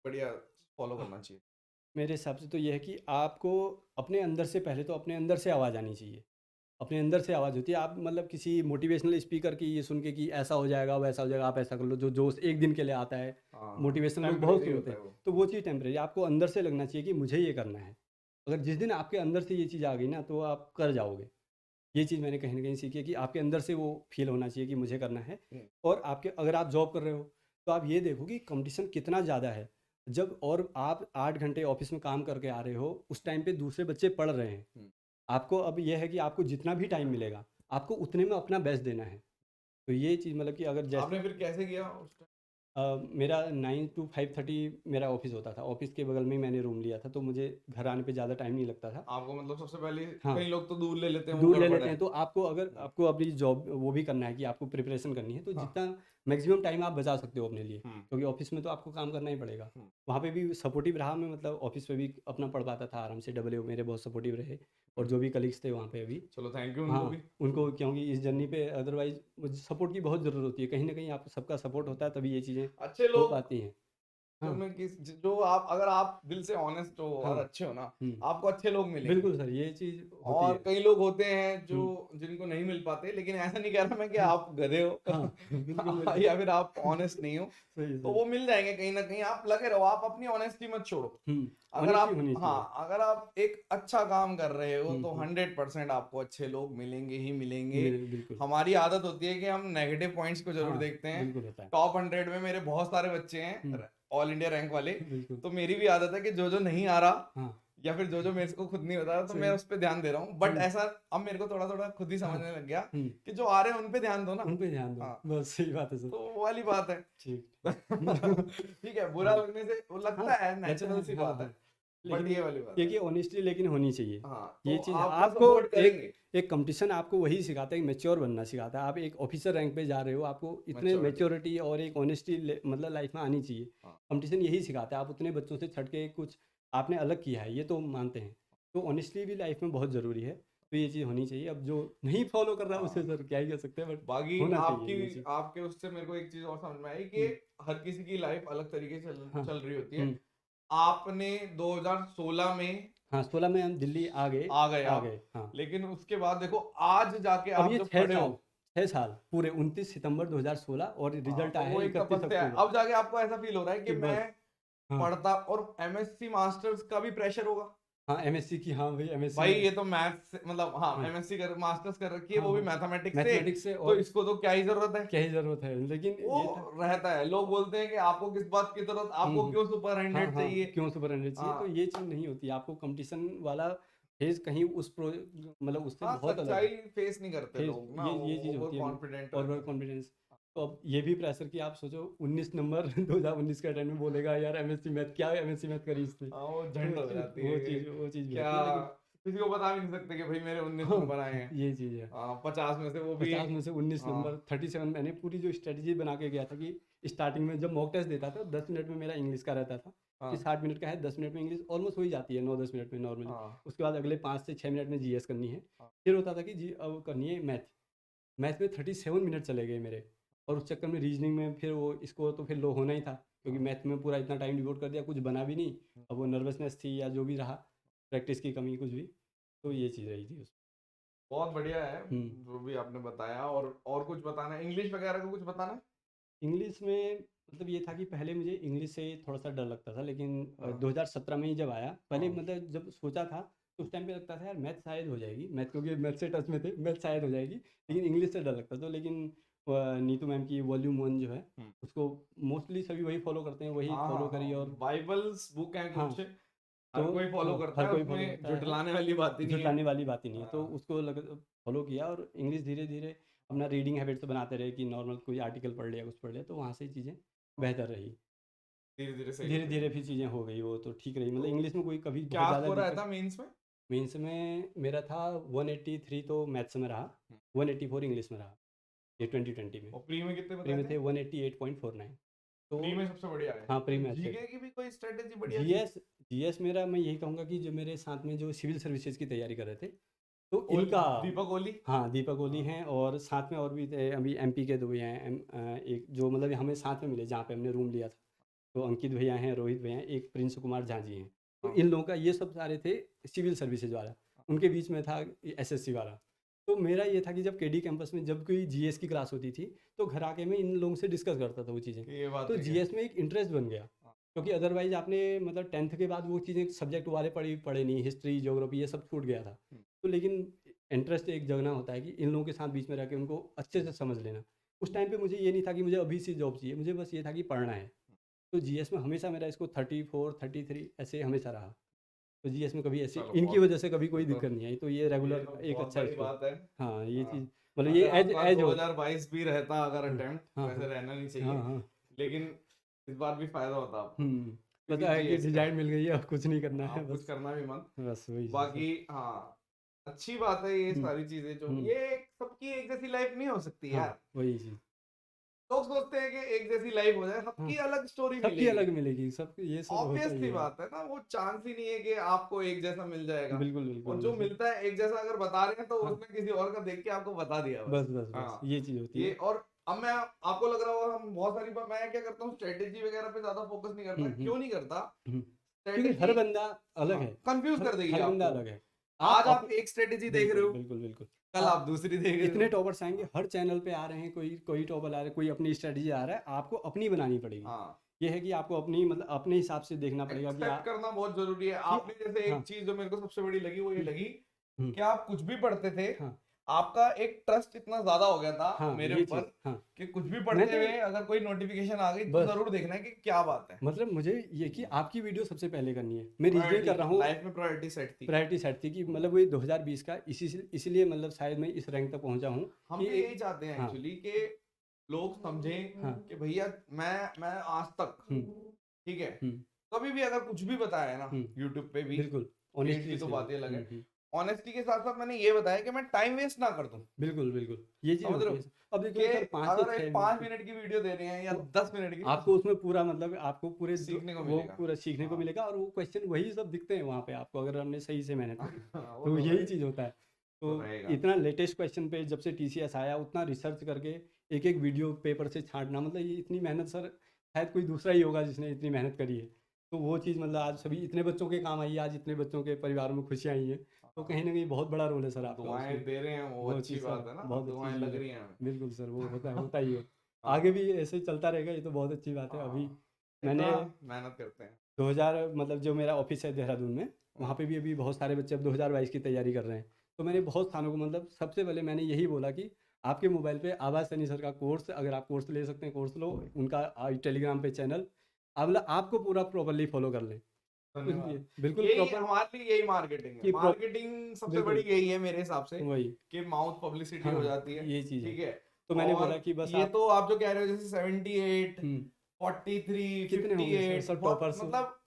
बढ़िया फॉलो करना चाहिए? मेरे हिसाब से तो ये है कि आपको अपने अंदर से पहले तो अपने अंदर से आवाज़ आनी चाहिए। अपने अंदर से आवाज़ होती है, आप मतलब किसी मोटिवेशनल स्पीकर की ये सुन के कि ऐसा हो जाएगा, वैसा हो जाएगा, आप ऐसा कर लो, जो जोश एक दिन के लिए आता है। हाँ, मोटिवेशन लोग बहुत टेम्परेरी सुनते होता हैं, है वो। तो वो चीज़ टेम्परेरी, आपको अंदर से लगना चाहिए कि मुझे ये करना है। अगर जिस दिन आपके अंदर से ये चीज़ आ गई ना, तो आप कर जाओगे। ये चीज़ मैंने कहीं न कहीं सीखी है कि आपके अंदर से वो फ़ील होना चाहिए कि मुझे करना है। हम्म, और आपके अगर आप जॉब कर रहे हो, तो आप ये देखो कि कॉम्पिटिशन कितना ज़्यादा है। जब और आप 8 घंटे ऑफ़िस में काम करके आ रहे हो, उस टाइम पे दूसरे बच्चे पढ़ रहे हैं। हम्म। आपको अब ये है कि आपको जितना भी टाइम मिलेगा, आपको उतने में अपना बेस्ट देना है। तो ये चीज़ मतलब कि अगर जैसे आपने फिर कैसे किया उस टाइम? मेरा 9 टू 5:30 मेरा ऑफ़िस होता था। ऑफ़िस के बगल में ही मैंने रूम लिया था, तो मुझे घर आने पे ज़्यादा टाइम नहीं लगता था। आपको मतलब सबसे पहले हाँ। कई लोग तो दूर ले लेते हैं वो दूर ले गड़बड़ लेते है। हैं, तो आपको अगर हम्म, आपको अपनी जॉब वो भी करना है कि आपको प्रिपरेशन करनी है, तो हाँ। जितना मैक्सिमम टाइम आप बचा सकते हो अपने लिए, हम्म, क्योंकि ऑफिस में तो आपको काम करना ही पड़ेगा। हम्म। वहाँ पे भी सपोर्टिव रहा मैं, मतलब ऑफिस में भी अपना पढ़ पाता था आराम से, डबल ए मेरे बहुत सपोर्टिव रहे और जो भी कलीग्स थे वहाँ पे अभी। चलो थैंक यू उनको हाँ, भी। उनको क्योंकि इस जर्नी पे अदरवाइज़ सपोर्ट की बहुत ज़रूरत होती है। कहीं न कहीं आपको सबका सपोर्ट होता है, तभी ये चीज़ें अच्छे हो लोग पाती हैं। जो हाँ, मैं किस जो आप अगर आप दिल से ऑनेस्ट हो हाँ। और अच्छे हो ना, हुँ, आपको अच्छे लोग मिलेंगे। बिल्कुल सर, ये चीज़ होती और है। कई लोग होते हैं जो हुँ, जिनको नहीं मिल पाते, लेकिन ऐसा नहीं कह रहा मैं कि हाँ, आप गधे हो हाँ, बिल्कुल, बिल्कुल। या फिर आप ऑनेस्ट नहीं हो। सही, तो सही। वो मिल जाएंगे कहीं ना कहीं, आप लगे रहो, आप अपनी ऑनेस्टी मत छोड़ो। अगर ऑनेस्टी आप होनी चाहिए। हाँ, अगर आप एक अच्छा काम कर रहे हो हुँ, तो हुँ। 100% आपको अच्छे लोग मिलेंगे ही मिलेंगे। बिल्कुल। हमारी आदत होती है कि हम नेगेटिव पॉइंट्स को जरूर हाँ, देखते हैं। बिल्कुल होता है। टॉप 100 में मेरे बहुत सारे बच्चे हुँ, हैं ऑल इंडिया रैंक वाले। बिल्कुल। तो मेरी भी आदत है कि जो जो नहीं आ रहा हाँ, या फिर जो जो मेरे को खुद नहीं बता रहा तो मैं सही। उस पर ध्यान दे रहा हूँ, बट हुँ, ऐसा अब मेरे को थोड़ा थोड़ा खुद ही हाँ, समझने लग गया हुँ, कि जो आ रहे हैं उन पे ध्यान दो ना। उन पे ध्यान दो। हाँ, बस सही बात है सर। तो वो वाली बात है। ठीक, ठीक। ठीक है, बुरा हाँ, लगने से वो हाँ, लगता है, लगता नेचुरल है, सी हाँ, बात है। हाँ। बट लेकिन ये वाली बात एक है। ये ऑनेस्टी लेकिन होनी चाहिए। हाँ, तो ये चीज़ आपको आपको सपोर्ट करेंगे। एक कॉम्पिटिशन आपको वही सिखाता है, एक मैच्योर बनना सिखाता है। आप एक ऑफिसर रैंक पे जा रहे हो, आपको इतने मैच्योरिटी। मैच्योरिटी और एक ऑनेस्टी मतलब लाइफ में आनी चाहिए। हाँ, कॉम्पिटिशन यही सिखाता है, आप उतने बच्चों से छट के कुछ आपने अलग किया है, ये तो मानते हैं। तो ऑनेस्टी भी लाइफ में बहुत ज़रूरी है, तो ये चीज़ होनी चाहिए। अब जो नहीं फॉलो कर रहा है उसे हाँ। सर क्या ही कर सकते हैं, बट बाकी होना आपकी चाहिए ये चीज़। आपके उससे मेरे को एक चीज और समझ में आई कि हुँ, हर किसी की लाइफ अलग तरीके से हाँ, चल रही होती है। हुँ। आपने 2016 में हाँ, 16 में हम दिल्ली आ गए। आ गए आ आप, गए, हाँ। लेकिन उसके बाद देखो आज जाके अब आप ये जब 6 खड़े हो। साल 6 साल पूरे 29 सितंबर 2016 और हाँ, रिज़ल्ट तो आया वो है एक 31 तपस्या है, अक्टूबर अब जाके आपको ऐसा फील हो रहा है कि कि मैं बस हाँ, पढ़ता, और एमएससी मास्टर्स का भी प्रेशर होगा। हाँ, एमएससी की हाँ, वही एमएससी भाई में ये तो मैथ्स मतलब हाँ, हाँ, एमएससी कर मास्टर्स कर रखी है हाँ, वो भी हाँ, मैथमेटिक्स से। मैथमेटिक्स से तो और इसको तो क्या ही जरूरत है। क्या ही ज़रूरत है, लेकिन वो ये था रहता है, लोग बोलते हैं कि आपको किस बात की जरूरत, आपको हुँ। क्यों सुपर हाँ, 100 हाँ, चाहिए। क्यों सुपर 100 चाहिए, तो हाँ, ये चीज़ नहीं होती, आपको कॉम्पिटिशन वाला फेज़ कहीं उस मतलब उससे हाँ, बहुत अलग सच्चाई है। फेस नहीं करते फेस लोग ना, ये वो चीज़ ओवर होती है, कॉन्फिडेंट रहते ओवर हैं। कॉन्फिडेंस। तो अब ये भी प्रेशर कि आप सोचो 19 नंबर 2019 के अटेंड में बोलेगा यार एमएससी मैथ क्या एमएससी मैथ करी इसने। हाँ, वो तो झंड हो जाती है कि वो चीज़ भी क्या, होती है, लेकिन किसी को बता भी नहीं सकते कि भाई मेरे 19 हाँ, नंबर आए हैं। ये चीज़ है। 50 में से वो भी। 50 में से 19 हाँ, नंबर 37 मैंने पूरी जो स्ट्रेटजी बना के गया था कि स्टार्टिंग में जब मॉक टेस्ट देता था 10 मिनट में मेरा इंग्लिश का रहता था कि हाँ, 60 मिनट का है, 10 मिनट में इंग्लिश ऑलमोस्ट हो ही जाती है, 9-10 मिनट में नॉर्मली। हाँ, उसके बाद अगले 5 से 6 मिनट में जीएस करनी है। हाँ, फिर होता था कि जी अब करनी है मैथ। मैथ में 37 मिनट चले गए मेरे, और उस चक्कर में रीजनिंग में फिर वो स्कोर तो फिर लो होना ही था, क्योंकि हाँ, मैथ में पूरा इतना टाइम डिवोट कर दिया, कुछ बना भी नहीं। अब वो नर्वसनेस थी या जो भी रहा, प्रैक्टिस की कमी कुछ भी, तो ये चीज़ रही थी उस बहुत बढ़िया है हुँ। जो भी आपने बताया। और कुछ बताना है, इंग्लिश वगैरह का कुछ बताना है? इंग्लिश में मतलब ये था कि पहले मुझे इंग्लिश से थोड़ा-सा डर लगता था, लेकिन हाँ, 2017 में ही जब आया, पहले हाँ, मतलब जब सोचा था, तो उस टाइम पे लगता था यार मैथ शायद हो जाएगी, मैथ क्योंकि मैथ से टच में थे, मैथ शायद हो जाएगी, लेकिन इंग्लिश से डर लगता था। लेकिन नीतू मैम की वॉल्यूम 1 जो है, हम्म। उसको मोस्टली सभी वही फॉलो करते हैं, वही हाँ, फॉलो हाँ, करी हाँ, और बाइबल्स बुक है हाँ, कुछ, हर तो कोई फॉलो हाँ, करता हर है, कोई फॉलो उसमें करता है, जुटलाने वाली बात ही नहीं है। जुटाने वाली बात ही नहीं है। तो हाँ, उसको फॉलो किया और इंग्लिश धीरे धीरे अपना रीडिंग हैबिट्स बनाते रहे कि नॉर्मल कोई आर्टिकल पढ़ लिया, कुछ पढ़ लिया, तो वहाँ से चीज़ें बेहतर रही। धीरे धीरे सही धीरे होते धीरे गए। फिर चीज़ें हो गई, वो तो ठीक रही, मतलब तो इंग्लिश में कोई कभी बहुत क्या ज़्यादा स्कोर आया दिक्कत। था मेंस में? मेंस में मेरा था 183 तो मैथ्स में रहा, हम्म, 184 इंग्लिश में रहा, ये 2020 में। और प्री में कितने प्री बताए में थे? थे 188.49। तो प्री में सबसे बढ़िया है। हाँ, प्री तो में अच्छे जीके थे। की भी कोई स्ट्रेटेजी बढ़िया थी? जीएस जीएस मेरा, मैं यही कहूँगा कि जो मेरे साथ में जो सिविल सर्विसेज की तैयारी कर रहे थे, तो इनका, दीपक ओली। हाँ, दीपक ओली हाँ, हैं और साथ में और भी थे, अभी एमपी के 2 भैया हैं, एक जो मतलब हमें साथ में मिले जहाँ पे हमने रूम लिया था। तो अंकित भैया हैं, रोहित भैया हैं, एक प्रिंस कुमार झा जी हैं। तो हाँ, इन लोगों का ये सब सारे थे सिविल सर्विसेज वाला, उनके बीच में था एसएससी वाला। तो मेरा ये था कि जब केडी कैंपस में जब कोई जीएस की क्लास होती थी, तो घर आके मैं इन लोगों से डिस्कस करता था वो चीज़ें। कि ये बात तो है क्या? जीएस में एक इंटरेस्ट बन गया, हाँ, क्योंकि अदरवाइज आपने मतलब 10th के बाद वो चीज़ें सब्जेक्ट वाले पढ़े पढ़े नहीं, हिस्ट्री ज्योग्राफी ये सब छूट गया था। हम्म, तो लेकिन इंटरेस्ट एक जगना होता है कि इन लोगों के साथ बीच में रह के उनको अच्छे से समझ लेना। उस टाइम पे मुझे ये नहीं था कि मुझे अभी से जॉब चाहिए, मुझे बस ये था कि पढ़ना है। तो जीएस में हमेशा मेरा इसको 34 33 ऐसे हमेशा रहा। तो जीएस में कभी ऐसी चलो इनकी बहुत, वजह से कभी कोई ये तो दिक्कत नहीं आई, तो ये ये रेगुलर तो एक बहुत अच्छा बड़ी स्कोर। बात है। हाँ, ये हाँ, चीज़ मतलब ये अगर एज आपका एज हो। 2022 भी रहता अगर हाँ, अटेम्प्ट, हाँ, वैसे हाँ, रहना नहीं हाँ, चाहिए, हाँ। लेकिन इस बार भी फायदा होता आपको, क्योंकि पता है कि जीएस का डिजाइन मिल गई है, अब कुछ नहीं करना है आप कुछ बस। करना भी मत। बस वही चीज़ है। बाकी हाँ, अच्छी बात है ये हुँ, सारी चीजें, जो हुँ, ये सबकी एक जैसी लाइफ नहीं हो सकती हाँ, यार। वही चीज़। लोग सोचते हैं कि एक जैसी लाइफ हो जाए, हाँ, सबकी अलग स्टोरी सबकी मिलेगी। अलग मिलेगी, सब ये सब होता ही ऑब्वियसली है। बात है ना, वो चांस ही नहीं है कि आपको एक जैसा मिल जाएगा। बिल्कुल, बिल्कुल, और जो बिल्कुल। मिलता है एक जैसा अगर बता रहे हैं तो हाँ, उसने किसी और का देख के आपको बता दिया बस। बस, बस, बस, हाँ, ये चीज़ होती ये है। और अब मैं आपको लग रहा होगा हम बहुत सारी बार, मैं क्या करता हूँ स्ट्रेटेजी वगैरह पे ज्यादा फोकस नहीं करता, हुँ, हुँ, क्यों नहीं करता? हुँ। क्योंकि स्ट्रेटेजी हर बंदा अलग हाँ, है, कंफ्यूज हर कर देगी हर बंदा आपको। अलग है। आप आज आप एक स्ट्रेटेजी देख रहे बिल्कुल, हो, बिल्कुल, बिल्कुल। कल आप दूसरी देख रहे इतने हो। टॉपर्स आएँगे, हाँ, हर चैनल पे आ रहे हैं, कोई कोई टॉपर आ रहा है, कोई अपनी स्ट्रैटेजी आ रहा है, आपको अपनी बनानी पड़ेगी। हाँ, ये है कि आपको अपनी मतलब अपने हिसाब से देखना पड़ेगा कि एक्सेप्ट करना बहुत जरूरी है। कि आपने जैसे हाँ, एक चीज जो मेरे को सबसे बड़ी लगी वो ये हुँ, लगी हुँ, कि आप कुछ भी पढ़ते थे, हाँ, आपका एक ट्रस्ट इतना ज्यादा हो गया था हाँ, मेरे ये ऊपर चीज़, हाँ। कि कुछ भी पढ़ते मैंने हुए अगर कोई नोटिफिकेशन आ गई तो बस जरूर देखना है कि क्या बात है। मतलब मुझे ये कि आपकी वीडियो सबसे पहले करनी है। मैं रीज़निंग कर रहा प्रायोरिटी हूँ, लाइफ में प्रायोरिटी सेट थी। प्रायोरिटी सेट थी कि मतलब वही 2020 का इसीलिए मतलब शायद मैं इस रैंक तक पहुँचा हूँ हम कि भी यही चाहते हैं हाँ, एक्चुअली कि लोग समझें हाँ, कि भैया मैं आज तक, हुँ, ठीक है, हुँ, कभी भी अगर कुछ भी बताया है ना हुँ, यूट्यूब पे भी, बिल्कुल, पेज ऑनेस्टली की तो से बात ही अलग है, हुँ। ऑनेस्टी के साथ साथ मैंने ये बताया कि मैं टाइम वेस्ट ना कर दूं। बिल्कुल, बिल्कुल, ये चीज़ समझ रहे होती हो है। अब कि देखिए सर 5 से अगर 6 एक मिनट 5 की, मिनट की वीडियो दे रहे हैं या तो 10 मिनट की, आपको उसमें पूरा मतलब आपको पूरे सीखने को वो मिलेगा। पूरा सीखने को हाँ, मिलेगा और वो क्वेश्चन वही सब दिखते हैं वहाँ पे आपको, अगर हमने सही से मेहनत करी। वो तो तो यही भाई चीज़ होता है। तो तो रहेगा। इतना लेटेस्ट क्वेश्चन पे जब से टीसीएस आया उतना रिसर्च करके एक-एक वीडियो पेपर से छाँटना, मतलब ये इतनी मेहनत सर शायद कोई दूसरा ही होगा जिसने इतनी मेहनत करी है। तो वो चीज़ मतलब आज सभी इतने बच्चों के काम आई है, आज इतने बच्चों के परिवारों में खुशियाँ आई हैं। तो हाँ, कहीं न कहीं बहुत बड़ा रोल है सर अब आपका दुआएं उसमें। दे रहे हैं वो वो अच्छी चीज़ सर बात है ना, बहुत अच्छी दुआएं चीज़ लग है। रही हैं हमें। बिल्कुल सर, वो होता ही है। हाँ, आगे भी ऐसे ही चलता रहेगा, ये तो बहुत अच्छी बात है। अभी हाँ, मैंने इतना मेहनत करते हैं। 2000 मतलब जो मेरा ऑफ़िस है देहरादून में, वहाँ पे भी अभी बहुत सारे बच्चे अब 2022 की तैयारी कर रहे हैं। तो मैंने बहुत स्थानों को मतलब सबसे पहले मैंने यही बोला कि आपके मोबाइल पे आवाज़ सैनी सर का कोर्स, अगर आप कोर्स ले सकते हैं कोर्स लो, उनका टेलीग्राम पे चैनल, अब मतलब आपको पूरा प्रॉपर्ली फ़ॉलो कर लें। कुछ भी धन्यवाद। बिल्कुल यही प्रॉपर हमारे लिए यही मार्केटिंग है। कि मार्केटिंग सबसे बड़ी बिल्कुल, यही है मेरे हिसाब से, वही। कि माउथ पब्लिसिटी हो हाँ, जाती है। ये चीज़ है। ठीक है। तो मैंने और बोला कि बस ये आप तो आप जो कह रहे हो जैसे 78, हुँ, 43, कितने होंगे सर 58, सब बहुत टॉपर्स? मतलब,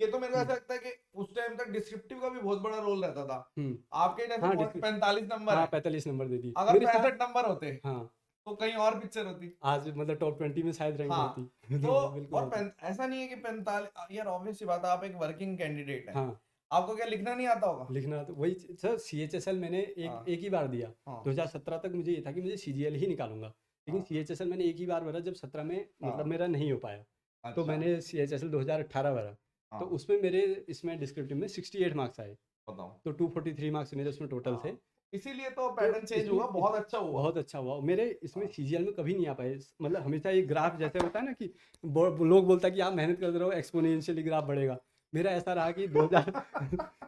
ये तो मेरे को हुँ, ऐसा लगता है कि उस टाइम तक डिस्क्रिप्टिव का भी बहुत बड़ा रोल रहता था। हुँ। आपके जैसे हाँ, डिस्क 45 नंबर हाँ, है, 45 नंबर दे दिए। अगर मेरे साथ 65 नंबर होते हाँ, तो कहीं और पिक्चर होती। आज मतलब टॉप 20 में शायद रैंक हाँ, होती। तो तो बिल्कुल और होती। ऐसा नहीं है कि 45, यार ऑब्वियस सी बात है, आप एक वर्किंग कैंडिडेट है, हाँ, आपको क्या लिखना नहीं आता होगा? लिखना तो वही सर सीएचएसएल मैंने एक हाँ, एक ही बार दिया। हाँ, 2017 तक मुझे ये था कि मुझे सीजीएल ही निकालूँगा। लेकिन हाँ, सीएचएसएल मैंने एक ही बार भरा, जब 17 में मतलब हाँ, मेरा नहीं हो पाया। तो अच्छा, मैंने सीएचएसएल 2018 भरा। तो हाँ, उसमें मेरे इसमें डिस्क्रिप्टिव में 68 मार्क्स आए। बताओ। तो 243 मार्क्स मेरे उसमें टोटल थे। हाँ, इसीलिए तो तो पैटर्न चेंज इसमें हुआ, बहुत अच्छा हुआ। बहुत अच्छा हुआ। मेरे इसमें हाँ, सीजीएल में कभी नहीं आ पाए। मतलब हमेशा ये ग्राफ जैसे होता है ना कि लोग बोलता है कि आप मेहनत करते रहो एक्सपोनेंशियली ग्राफ बढ़ेगा। मेरा ऐसा रहा कि 2000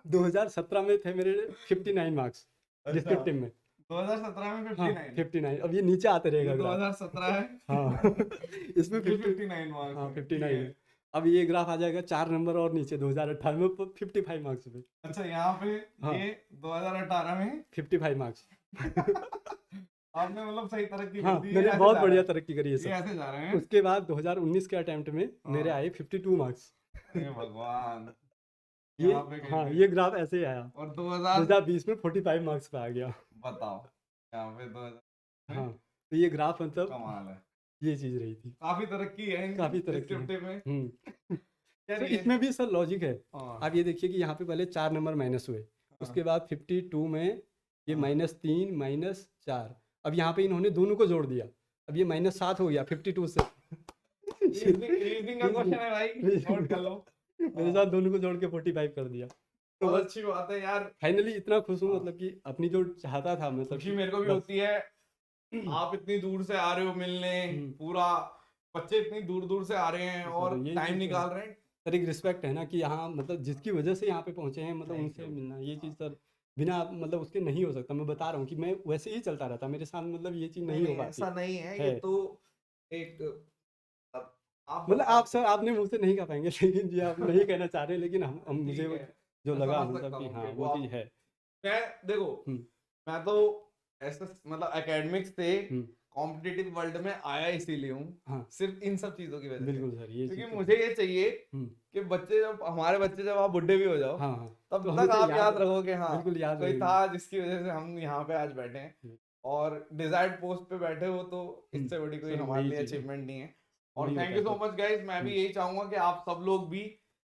2017 में थे मेरे 59 मार्क्स अच्छा, डिस्क्रिप्टिव में। 2017 में हाँ, 59, 59 अब ये नीचे आते ये रहेगा ग्राफ। 2017 है। हाँ इसमें ये 50 59 मार्क्स हाँ है, ठीक 59 है। है। अब ये ग्राफ आ जाएगा 4 नंबर और नीचे 2018 में 55 मार्क्स पे। अच्छा यहाँ पे हाँ। ये 2018 में 55 मार्क्स। आपने मतलब सही तरक्की हाँ, कर दी है, मैंने ऐसे बहुत जा बढ़िया रहा है, तरक्की करी है ये सब। ऐसे जा रहे हैं। उसके बाद 2019 के अटेम्प्ट में मेरे हाँ। आए 52 मार्क्स। हे भगवान, ये यहाँ पे कहीं हाँ, पे ये ग्राफ ऐसे ही आया। और 2000 2020 में 45 मार्क्स पे आ गया। बताओ, यहाँ पे 2000 में हाँ, तो ये ग्राफ मतलब कमाल है, ये चीज़ रही थी। काफी तरक्की है काफ़ी इस तरक्की है। शिफ्टे में। तो यार ये इसमें भी सर लॉजिक है। हाँ आप ये देखिए कि यहाँ पे पहले 4 नंबर माइनस हुए, उसके बाद 52 में ये हाँ। -3 -4, अब यहाँ पे इन्होंने दोनों को जोड़ दिया, अब ये -7 हो गया 52 से। रीजनिंग का क्वेश्चन है भाई, नोट कर लो। मेरे साथ दोनों को जोड़ के 45 कर दिया। तो बहुत बस अच्छी बात है यार, फाइनली इतना खुश हूँ, हाँ। मतलब कि अपनी जो चाहता था, मतलब खुशी कि मेरे को भी बस। होती है। आप इतनी दूर से आ रहे हो मिलने, पूरा बच्चे इतनी दूर दूर से आ रहे हैं सर, और यही टाइम चीज़ तो है। निकाल रहे हैं। सर एक रिस्पेक्ट है ना कि यहाँ मतलब जिसकी वजह से यहाँ पे पहुँचे हैं, मतलब Thank उनसे you। मिलना, ये चीज़ सर बिना मतलब उसके नहीं हो सकता। मैं बता रहा हूँ कि मैं वैसे ही चलता रहता, मेरे साथ मतलब ये चीज़ नहीं हो पाती ऐसा नहीं है, ये है। तो एक अब आप मतलब बता आप सर, आपने मुझसे नहीं कह पाएंगे लेकिन जी आप नहीं कहना चाह रहे, लेकिन हम ठीक मुझे है, जो मैं लगा समझ मतलब सकता कि हूँ हाँ कि वो वो चीज़ है। मैं देखो, हम्म, मैं तो ऐसे मतलब एकेडमिक्स से हम्म, कॉम्पिटिटिव वर्ल्ड में आया इसीलिए हूँ, हाँ सिर्फ इन सब चीजों की वजह से। बिल्कुल सर, ये क्योंकि चीज़ तो मुझे ये चाहिए हम्म, कि बच्चे जब हमारे बच्चे जब आप बुढ़े भी हो जाओ, हाँ हाँ, तब तो तक हमेशा आप याद याद, रखो कि हाँ बिल्कुल याद कोई रहेगी। था जिसकी वजह से हम यहाँ पे आज बैठे हैं हम्म, और डिजायर्ड पोस्ट पे बैठे हो, तो इससे बड़ी कोई सर हमारे वही लिए चीज़ है, अचीवमेंट नहीं है। और वही थैंक होता यू है सो सर। मच गाइस, मैं भी हम्म, यही चाहूंगा कि आप सब लोग भी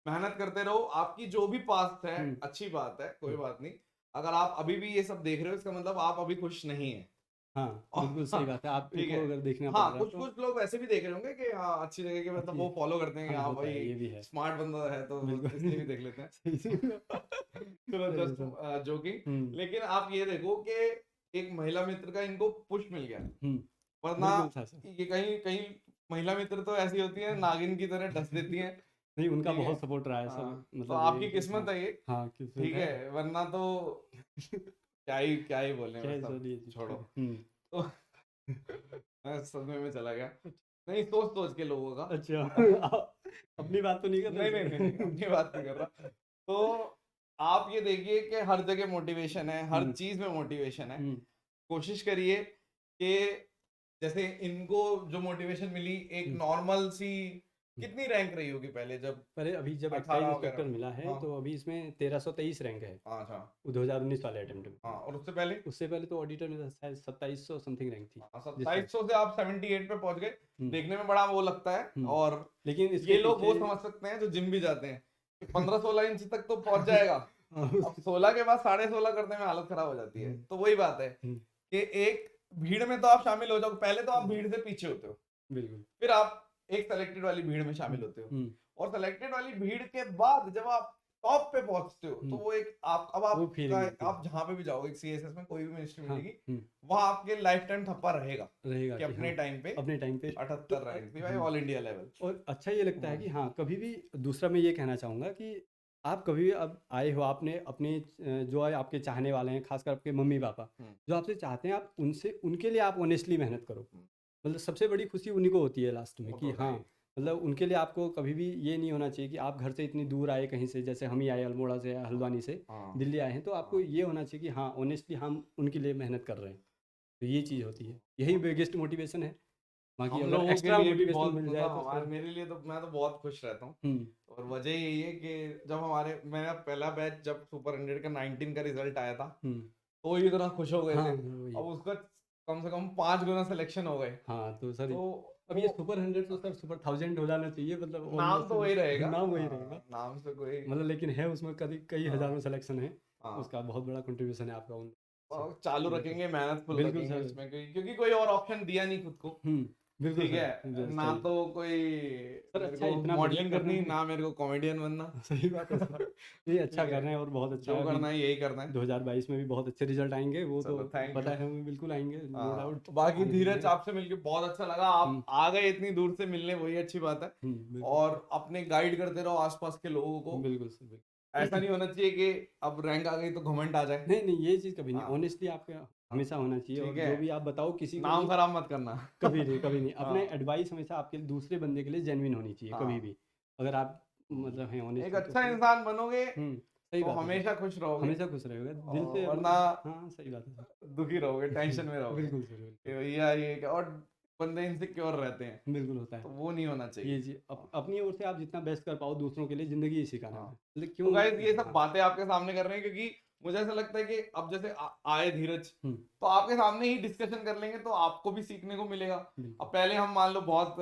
मेहनत करते रहो। आपकी जो भी पास्ट है हम्म, अच्छी बात है, कोई हम्म, बात नहीं। अगर आप अभी भी ये सब देख रहे हो, इसका मतलब आप अभी खुश नहीं है। हाँ बिल्कुल सही बात है, ठीक आपको है, अगर देखना पड़ हाँ रहा है कुछ तो कुछ लोग ऐसे भी देख रहे होंगे कि हाँ अच्छी जगह के, मतलब अच्छी, वो फॉलो करते हैं कि हाँ हाँ होता भाई है, ये भी है स्मार्ट बंदा है तो बिल्कुल। इसलिए भी देख लेते हैं। सही से चलो सही जस्ट सर। जोकिंग। लेकिन आप ये देखो कि एक महिला मित्र का इनको पुश मिल गया, वरना बिल्कुल था सर। ये कहीं कहीं महिला मित्र तो ऐसी होती है नागिन की तरह डस देती हैं। नहीं, उनका ठीक है, बहुत सपोर्ट रहा है सर, हाँ तो मतलब आपकी ये हाँ, किस्मत है ये। हाँ किस्मत ठीक है। है, वरना तो क्या ही बोले, क्या है मतलब सर ये चीज़ छोड़ो। तो। तो मैं सदमे में चला गया, नहीं सोच सोच के लोगों का। अच्छा अपनी बात तो नहीं कर नहीं रहे नहीं नहीं नहीं, सर? अपनी बात नहीं कर रहा। तो आप ये देखिए कि हर जगह मोटिवेशन है, हर चीज में मोटिवेशन है। कोशिश करिए कि जैसे इनको जो मोटिवेशन मिली, एक नॉर्मल सी कितनी रैंक रही होगी पहले जब पहले अभी जब 18 एक्साइज वगैरह इंस्पेक्टर में? मिला है हाँ तो अभी इसमें 1323 रैंक है, अच्छा, 2019 वाले अटेम्प्ट में। हाँ और उससे पहले उससे पहले तो ऑडिटर में शायद 2700 समथिंग रैंक थी जिस टाइम। 2700 से आप 78 पे पहुंच गए। हम्म, देखने में बड़ा वो लगता है, हम्म, और लेकिन इसके ये लोग वो पीछे समझ सकते हैं जो जिम भी जाते हैं, 15-16 इंच तक तो पहुंच जाएगा। हाँ, अब 16 के बाद 16.5 करने में हालत खराब हो जाती है। तो वही बात है हम्म, कि एक भीड़ में तो आप शामिल हो जाओ, पहले तो आप भीड़ से पीछे होते हो, बिल्कुल। फिर आप एक सेलेक्टेड वाली भीड़ में शामिल होते हो, और सेलेक्टेड वाली भीड़ के बाद जब आप टॉप पे पहुंचते हो तो वो एक आप अब वो फीलिंग होती आपका है। आप जहां पे भी जाओगे सीएसएस में, कोई भी मिनिस्ट्री हाँ, मिलेगी, वहां आपके लाइफ टाइम ठप्पा रहेगा रहेगा कि कि अपने हाँ, टाइम पे अपने टाइम पे। तो 78 रैंक थी भाई, ऑल इंडिया लेवल। और अच्छा ये लगता है कि हाँ, कभी भी दूसरा मैं ये कहना चाहूँगा कि आप कभी भी अब आए हो, आपने अपने जो है आपके चाहने वाले हैं, खासकर आपके मम्मी पापा जो आपसे चाहते हैं, आप उनसे उनके लिए आप ऑनेस्टली मेहनत करो। मतलब सबसे बड़ी खुशी उन्हीं को होती है लास्ट में वो तो कि है हाँ, ही। मतलब उनके लिए आपको कभी भी ये नहीं होना चाहिए कि आप घर से इतनी दूर आए कहीं से, जैसे हम ही आए अल्मोड़ा से या हल्द्वानी से हाँ दिल्ली आए हैं, तो आपको ये होना चाहिए कि हाँ ऑनेस्टली हम उनके लिए मेहनत कर रहे हैं। तो ये चीज़ होती है, यही बिगेस्ट मोटिवेशन है। बाकी हम अगर लोगों के एक्स्ट्रा लिए भी मोटिवेशन बहुत, मिल जाए मतलब तो हमारे सर। मेरे लिए तो मैं तो बहुत खुश रहता हूँ। हम्म, और वजह यही है कि जब हमारे मेरा पहला बैच जब सुपर 100 का 19 का रिजल्ट आया था, हम्म, तो ये इतना खुश हो गए हाँ थे। वही। अब उसका कम से कम 5 गुना सिलेक्शन हो गए। हाँ तो सर तो अब वो ये सुपर 100 तो सर सुपर 1000 हो जाना चाहिए, मतलब नाम ऑलमोस्ट तो वही रहेगा, नाम वही रहेगा। नाम से कोई मतलब लेकिन है उसमें कभी कई हाँ हज़ारों सिलेक्शन है, हाँ, उसका बहुत बड़ा कंट्रीब्यूशन है आपका उन से। और चालू बिल्कुल, रखेंगे, मेहनत फुल बिल्कुल रखेंगे सर। इसमें, क्योंकि कोई और ऑप्शन दिया नहीं खुद को। बिल्कुल ठीक सर, है, ना सही तो कोई सर। मेरे अच्छा को इतना बढ़िया मॉडलिंग कर रहे करनी, हैं। ना मेरे को कॉमेडियन बनना। सही बात है सर, ये अच्छा ठीक कर है, रहे हैं और बहुत अच्छा जो है। अभी करना है यही करना है। 2022 में भी बहुत अच्छे रिजल्ट आएंगे, वो तो चलो थैंक यू। पता है हमें, बिल्कुल आएंगे, नो हाँ डाउट। बाकी आने ही धीरज हैं। आपसे मिलके बहुत अच्छा लगा, आप आ गए इतनी दूर से मिलने, वही अच्छी बात है। बिल्कुल और अपने गाइड करते रहो आसपास के लोगों को। बिल्कुल सर, बिल्कुल। ऐसा नहीं होना चाहिए कि अब रैंक आ गई तो घमंड आ जाए। नहीं नहीं, ये चीज़ कभी नहीं, हाँ ऑनेस्टली आपका हाँ, हमेशा होना चाहिए, ठीक और है, जो भी आप बताओ किसी को नाम भी खराब मत करना। कभी नहीं, कभी नहीं। अपने हाँ एडवाइस हमेशा आपके दूसरे बंदे के लिए जेन्युइन होनी चाहिए, कभी हाँ भी। अगर आप मतलब हैं ऑनेस्ट एक तो अच्छा फिर इंसान बनोगे सही तो बात है सर। हमेशा खुश रहोगे, हमेशा खुश रहोगे दिल और पे वरना मतलब हाँ सही बात है सर। दुखी रहोगे, टेंशन में रहोगे बिल्कुल सर कि बिल्कुल। भैया ये क्या, और बंदे इनसिक्योर रहते हैं, बिल्कुल होता तो है। वो नहीं होना चाहिए। ये चीज़ अपनी ओर से आप जितना बेस्ट कर पाओ दूसरों के लिए ज़िंदगी इसी का नाम हाँ, है। मतलब तो क्यों गाइस ये सब हाँ। बातें आपके सामने कर रहे हैं क्योंकि मुझे ऐसा लगता है कि अब जैसे आए धीरज, हुँ, तो आपके सामने ही डिस्कशन कर लेंगे तो आपको भी सीखने को मिलेगा। अब बिल्कुल। पहले हम मान लो बहुत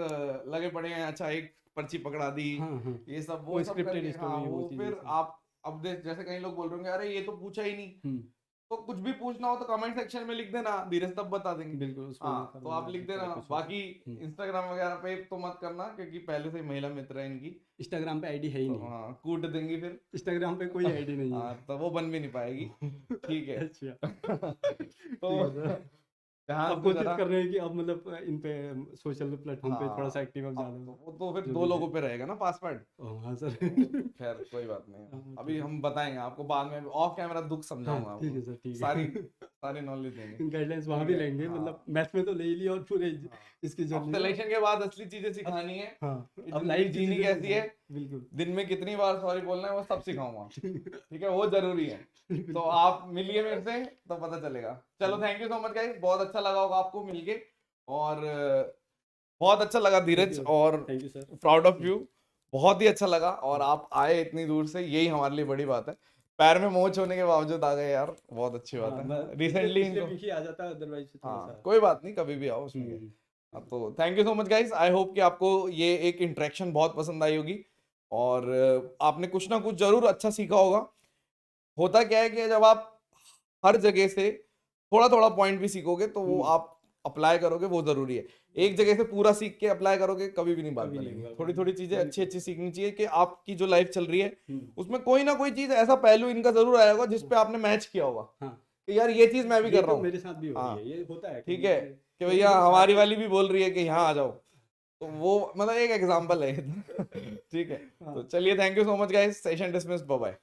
लगे पड़े हैं, अच्छा एक पर्ची पकड़ा दी, हाँ, हाँ। ये सब वो वो सब करके, स्क्रिप्टेड हाँ स्टोरी वो वो चीज़ें फिर सब। आप अब जैसे कई लोग बोल रहे होंगे अरे ये तो पूछा ही नहीं, हुँ, तो कुछ भी पूछना हो तो कमेंट सेक्शन में लिख देना, धीरज तब बता देंगे। बिल्कुल उसमें मैं हाँ, कर तो दूँगा आप लिख आपको देना, सारा कुछ होगा। बाकी हुँ, इंस्टाग्राम वगैरह पे तो मत करना क्योंकि पहले से ही महिला मित्र है इनकी, इंस्टाग्राम पे आईडी है ही तो नहीं। हाँ कूट देंगी फिर। इंस्टाग्राम पे कोई आईडी नहीं हाँ, है। तो वो बन भी नहीं पाएगी। ठीक है। अच्छा, तो ठीक है सर। ध्यान अब से कोशिश जरा, कर रहे हैं कि अब मतलब इन पे सोशल प्लेटफ़ॉर्म पे थोड़ा-सा हाँ, एक्टिव अब अब ज़्यादा वो तो फिर जो 2 भी है। लोगों पे रहेगा ना पासवर्ड। हाँ सर। तो खैर कोई बात नहीं, हाँ, अभी ठीक है हम सर। बताएंगे आपको बाद में, ऑफ कैमरा दुख हाँ, समझाऊंगा ठीक आपको, है सर, ठीक सारी है। सारी नॉलेज देंगे। गाइडलाइंस वहाँ ठीक भी है, लेंगे हाँ मतलब मैथ्स में तो ले ही लिया और पूरे हाँ। इसकी अब जर्नी में सिलेक्शन के बाद असली चीजें अब सिखानी है हाँ, कि अब जिंदगी लाइफ की जीनी चीज़ें कैसी है, सिखाएँ। बिल्कुल। दिन में कितनी बार सॉरी बोलना है वो सब सिखाऊंगा। ठीक है, वो जरूरी है। तो बिल्कुल। आप मिलिए मेरे से तो पता चलेगा। चलो जी, thank you so much guys, बहुत अच्छा लगा होगा आपको मिलके, और बहुत अच्छा लगा धीरज, और thank you sir. Proud of hmm, you, बहुत ही अच्छा लगा, और हुँ। आप आए इतनी दूर से, यही हमारे लिए बड़ी बात है। पैर में मोच होने के बावजूद आ गए यार, बहुत अच्छी बात हाँ, मैं है। पिछले रिसेंटली पिछले इनको, वीक ही आ जाता अदरवाइज़ हाँ थोड़ा-सा कोई बात नहीं, कभी भी आओ, उसमें क्या। हुँ, हाँ, बिल्कुल। तो thank you so much guys, I hope कि आपको ये एक इंटरेक्शन बहुत पसंद आई होगी, और आपने कुछ ना कुछ जरूर अच्छा सीखा होगा। होता क्या है कि जब आप हर जगह से थोड़ा थोड़ा पॉइंट भी सीखोगे तो वो हुँ, आप अप्लाई करोगे, वो जरूरी है। एक जगह से पूरा सीख के अप्लाई करोगे कभी भी नहीं बात कभी नहीं बनेगी, होगा थोड़ी कभी थोड़ी चीजें अच्छी बिल्कुल अच्छी सर। सीखनी चाहिए कि आपकी जो लाइफ चल रही है हुँ, उसमें कोई ना कोई चीज ऐसा पहलू इनका जरूर आया होगा जिस पे आपने मैच किया होगा हाँ, कि यार ये चीज मैं भी ये कर रहा तो हूँ। मेरे साथ भी हो रही हाँ, है, ये होता है ठीक कभी है, कि क्योंकि भैया जब हमारी सारे वाली भी बोल रही है कि यहाँ सारे आ जाओ, तो वो मतलब एक एग्जाम्पल है। ठीक है, हाँ। तो चलिए thank you so much guys, session dismissed, bye bye.